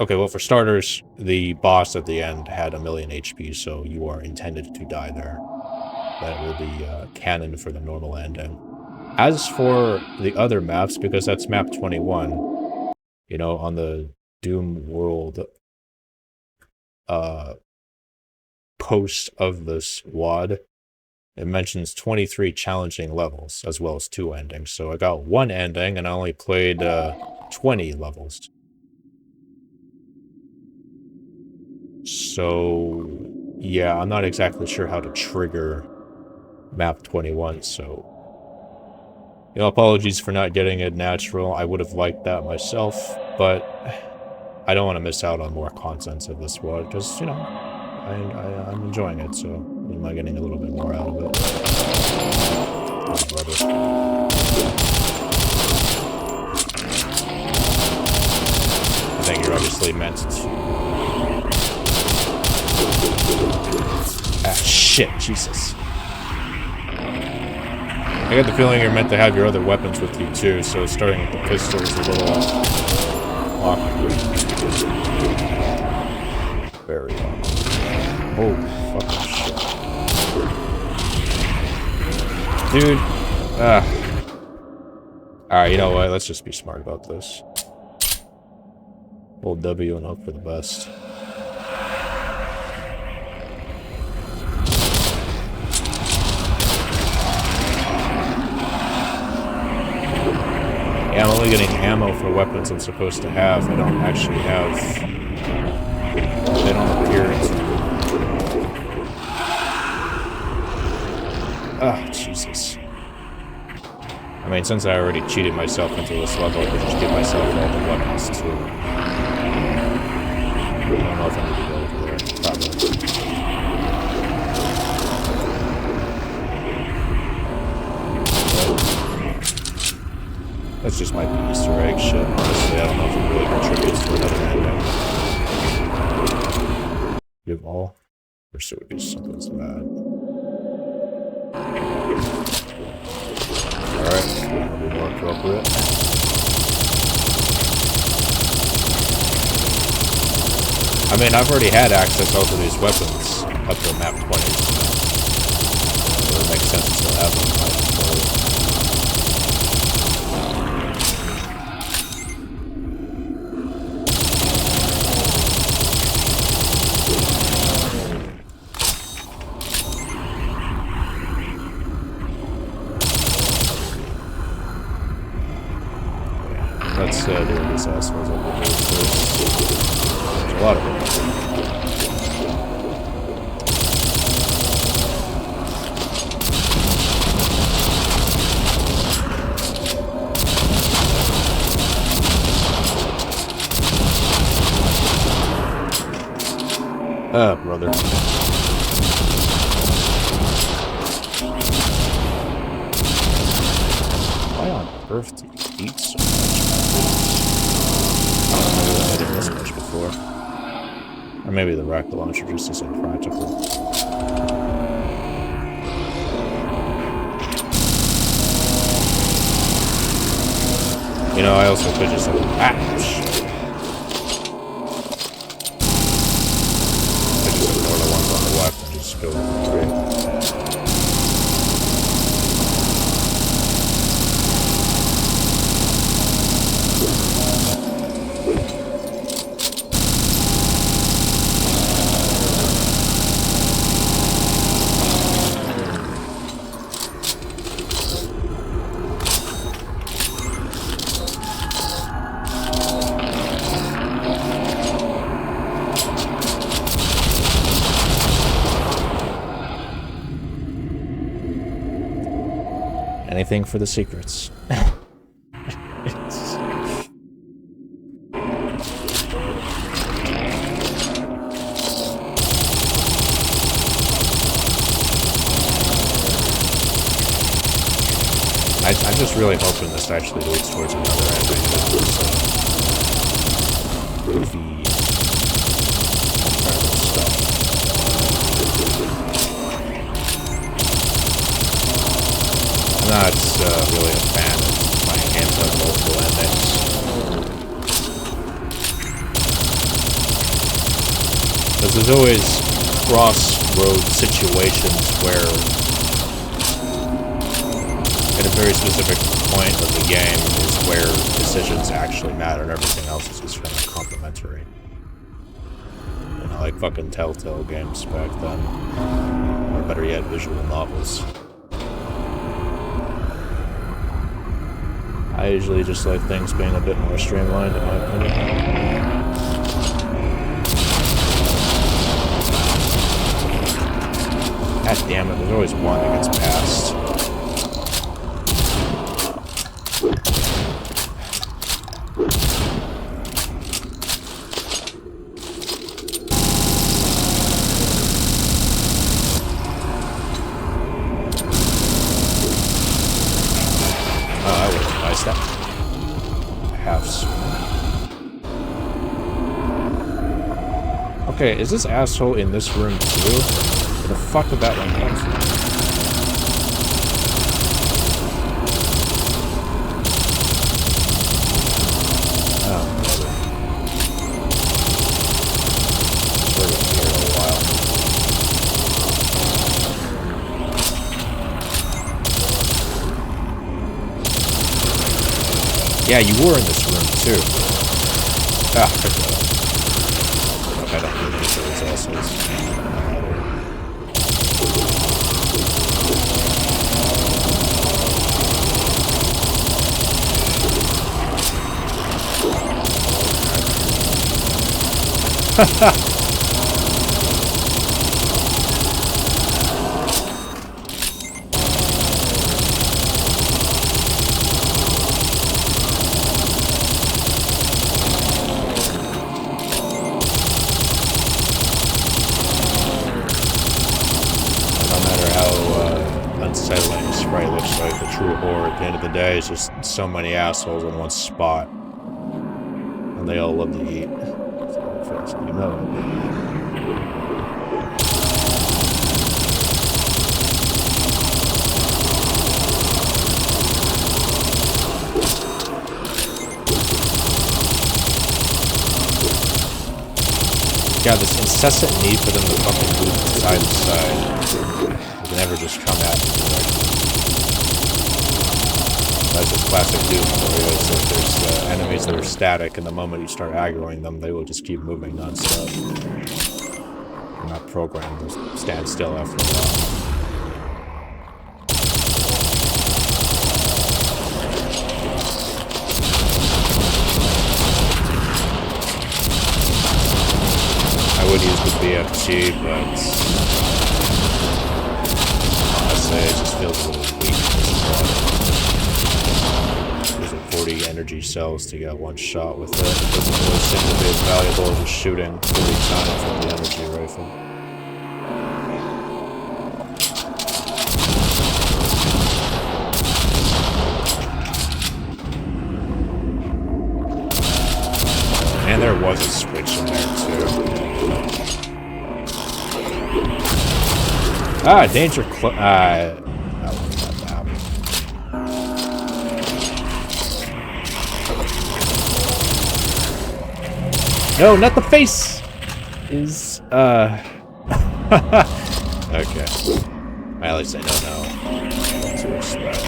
Okay, well, for starters, the boss at the end had 1,000,000 HP, so you are intended to die there. That will be canon for the normal ending. As for the other maps, because that's map 21, you know, on the Doom World post of this WAD, it mentions 23 challenging levels, as well as 2 endings. So I got 1 ending, and I only played 20 levels. So, yeah, I'm not exactly sure how to trigger map 21, so... You know, apologies for not getting it natural. I would have liked that myself, but I don't want to miss out on more content of this WAD, because, you know, I'm enjoying it, so am I getting a little bit more out of it? Oh, brother. I think you're obviously meant to... Ah, shit, Jesus. I get the feeling you're meant to have your other weapons with you too, so starting with the pistol is a little awkward. Very awkward. Oh, fucking shit. Dude. Alright, you know what? Let's just be smart about this. Hold W and hope for the best. Yeah, I'm only getting ammo for weapons I'm supposed to have. I don't actually have... They don't appear to... Ah, Jesus. I mean, since I already cheated myself into this level, I could just give myself all the weapons too. I don't know if I need to go over there. Probably. That's just might be Easter egg shit, honestly. I don't know if it really contributes to another ending. Give all? Or should it be something that's bad? Alright, that'll be more appropriate. I mean, I've already had access over these weapons up to map 20, so it makes sense to still have them. Let's deal with these assholes over here first. There's a lot of them. Brother. Why on earth do you eat so much? I don't know if I did this much before. Or maybe the rocket launcher just isn't practical. You know, I also could just like, I just ignore the ones on the left and just go straight. Anything for the secrets. I'm just really hoping this actually leads towards another ending. Goofy stuff. I'm not really a fan of playing games with multiple endings. Because there's always crossroad situations where at a very specific point of the game is where decisions actually matter and everything else is just kind of complementary. You know, like fucking Telltale games back then. Or better yet, visual novels. I usually just like things being a bit more streamlined, in my opinion. God damn it, there's always one that gets passed. Okay, is this asshole in this room too? Where the fuck did that one come from? Oh, brother. We're gonna be here a while. Yeah, you were in this room too. Ah, pick that up. I don't need any of those assholes. Haha! today is just so many assholes in one spot. And they all love to eat. So fast, you know it. God, this incessant need for them to fucking move from side to side. They never just come at me directly. That's just classic Doom story. So if there's enemies that are static, and the moment you start aggroing them, they will just keep moving non-stop. They're not programmed to stand still after a while. I would use the BFG, but honestly, it just feels a little weak. Using 40 energy cells to get one shot with it. It doesn't really seem to be as valuable as just shooting 40 times with the energy rifle. And there was a switch in there too. Ah, danger I don't want that to happen. No, not the face! Okay. At least I know now what to expect.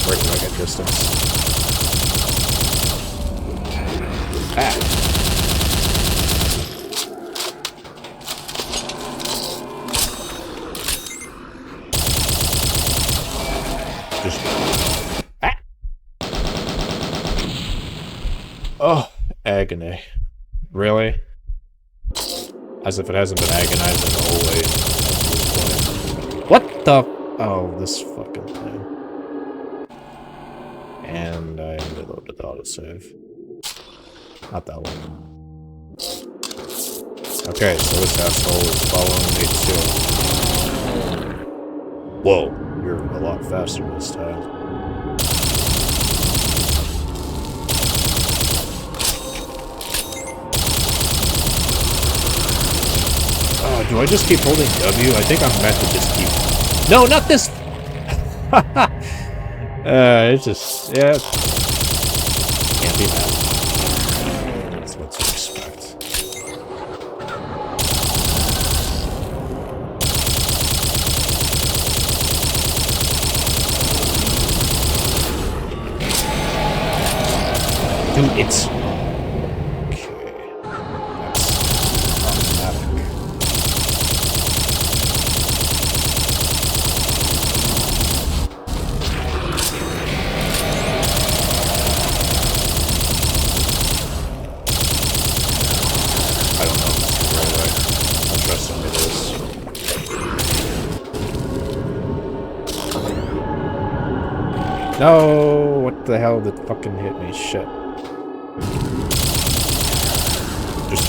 Where can I get distance? Ah. Just... Ah. Oh, agony. Really? As if it hasn't been agonizing the whole way. What the... Oh, this fucking thing. And I reloaded the autosave. Not that one. Okay, so this asshole is following me too. Whoa, you're a lot faster this time. Oh, do I just keep holding W? I think I'm meant to just keep... No, not this! It's just... Yeah. Can't be mad. That's what to expect. Dude, it's... Okay. That's problematic. I don't know if this is the right way. I'm trusting it is. No! What the hell did fucking hit me? Shit. Just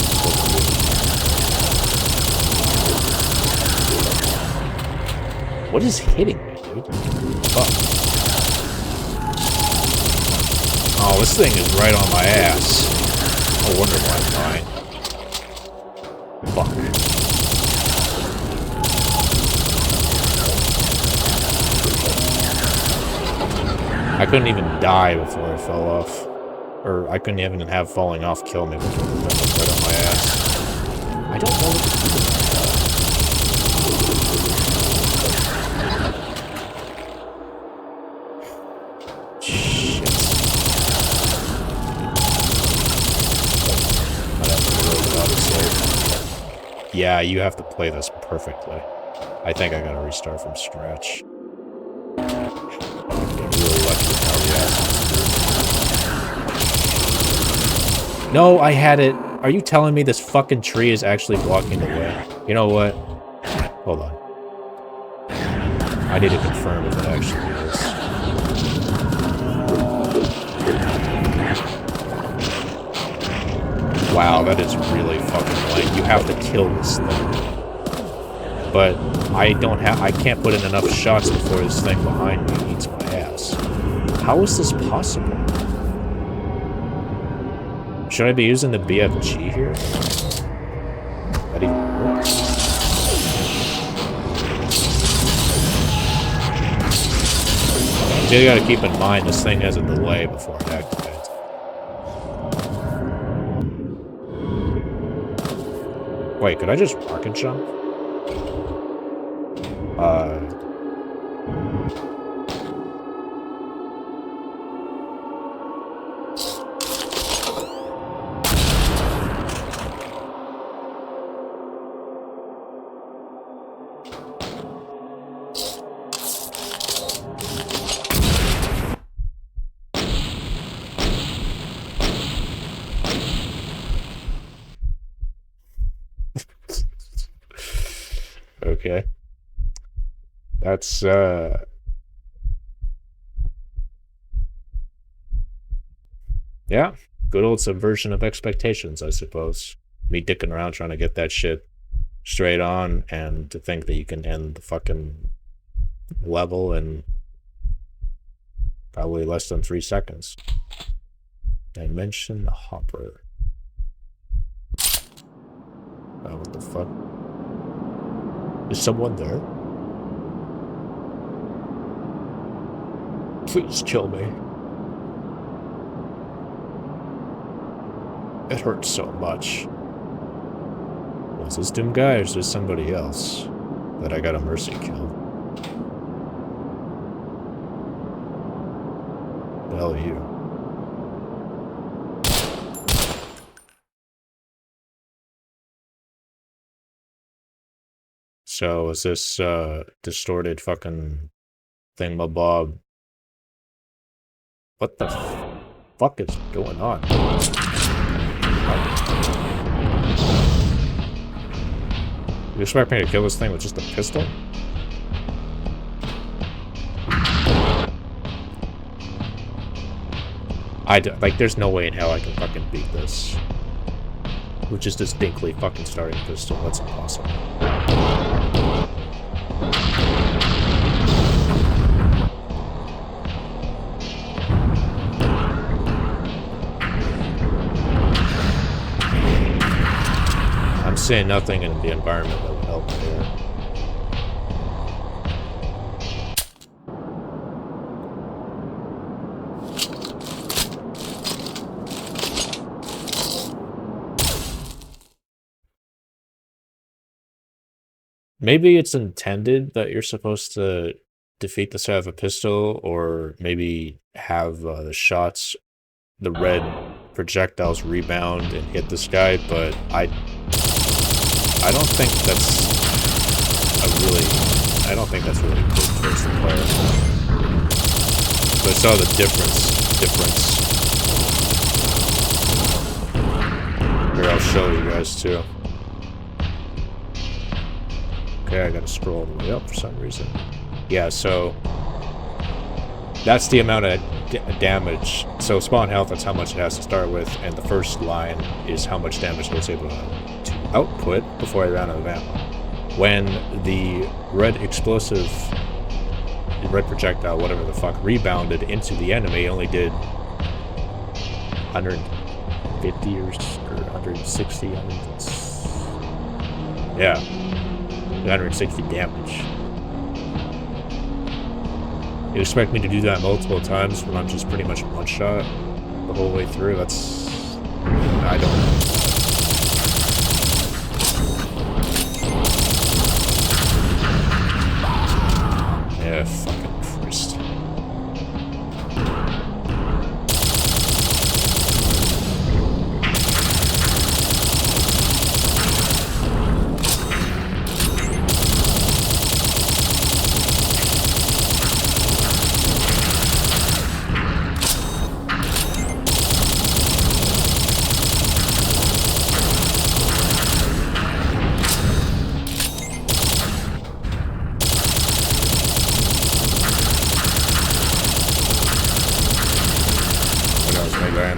what is hitting me, dude? Fuck. Oh, this thing is right on my ass. No wonder why I'm dying. Fuck. I couldn't even die before I fell off. Or I couldn't even have falling off kill me before the thing was right on my ass. I don't know what to do with that. Shit. I'd have to reload the autosave. Yeah, you have to play this perfectly. I think I gotta restart from scratch. Really lucky with how the ass. No, I had it. Are you telling me this fucking tree is actually blocking the way? You know what? Hold on. I need to confirm if it actually is. Wow, that is really fucking lame. You have to kill this thing. But I can't put in enough shots before this thing behind me eats my ass. How is this possible? Should I be using the BFG here? That even works? You gotta keep in mind this thing has a delay before it activates. Wait, could I just rocket jump? Okay. That's, yeah, good old subversion of expectations, I suppose. Me dicking around trying to get that shit straight on, and to think that you can end the fucking level in probably less than 3 seconds. Dimension hopper. Oh, what the fuck? Is someone there? Please kill me. It hurts so much. Was this Doom guy or is this somebody else that I got a mercy kill? The hell are you? So is this distorted fucking thingamabob? What the fuck is going on? You expect me to kill this thing with just a pistol? Like, there's no way in hell I can fucking beat this. With just this distinctly fucking starting pistol. That's impossible. I'm seeing nothing in the environment that would help me here. Maybe it's intended that you're supposed to defeat this out of a pistol, or maybe have the shots, the red projectiles rebound and hit this guy, but I don't think that's I don't think that's really good towards the player. So I saw the difference. Here, I'll show you guys too. Okay, I gotta scroll all the way up for some reason. Yeah, so that's the amount of damage. So spawn health, that's how much it has to start with, and the first line is how much damage it was able to output before I ran out of ammo. When the red explosive, the red projectile, whatever the fuck, rebounded into the enemy, it only did 150 or 160, yeah. 160 damage. You expect me to do that multiple times when I'm just pretty much one shot the whole way through? That's... I don't know. Yeah, fucking Christ.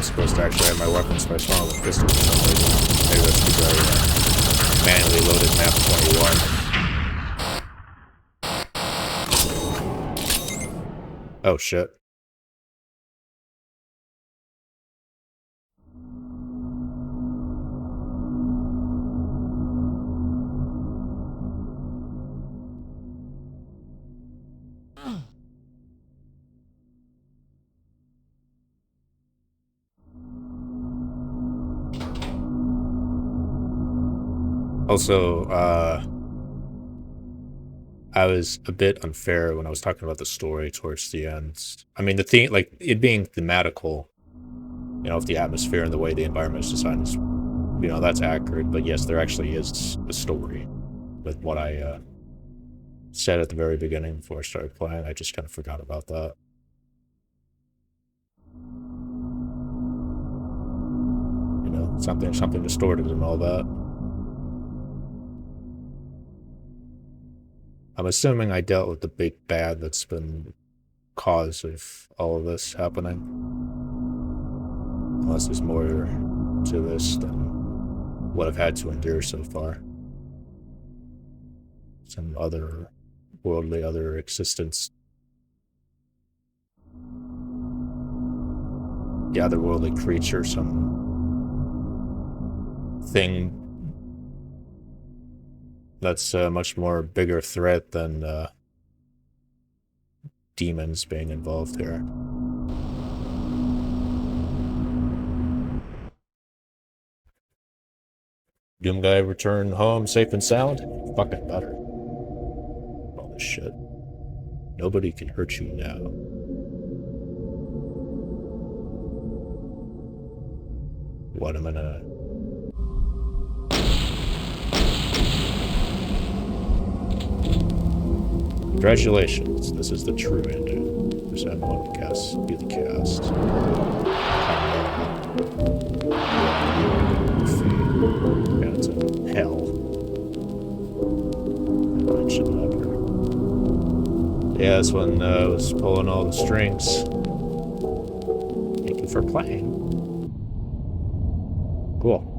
Supposed to actually have my weapons by spawn with pistol for some reason. Maybe that's because I manually loaded map 21. Oh shit. Also, I was a bit unfair when I was talking about the story towards the end. I mean, the theme, like it being thematical, you know, of the atmosphere and the way the environment is designed is, you know, that's accurate. But yes, there actually is a story with what I said at the very beginning before I started playing. I just kind of forgot about that. You know, something distorted and all that. I'm assuming I dealt with the big bad that's been cause of all of this happening. Unless there's more to this than what I've had to endure so far. Some other worldly, other existence. The otherworldly creature, some thing that's a much more bigger threat than demons being involved here. Doom guy return home safe and sound? Fucking better. All this shit. Nobody can hurt you now. What am I gonna... Congratulations, this is the true ending. There's M1 cast, be the cast. Yeah, it's in hell. Yeah, this one was pulling all the strings. Thank you for playing. Cool.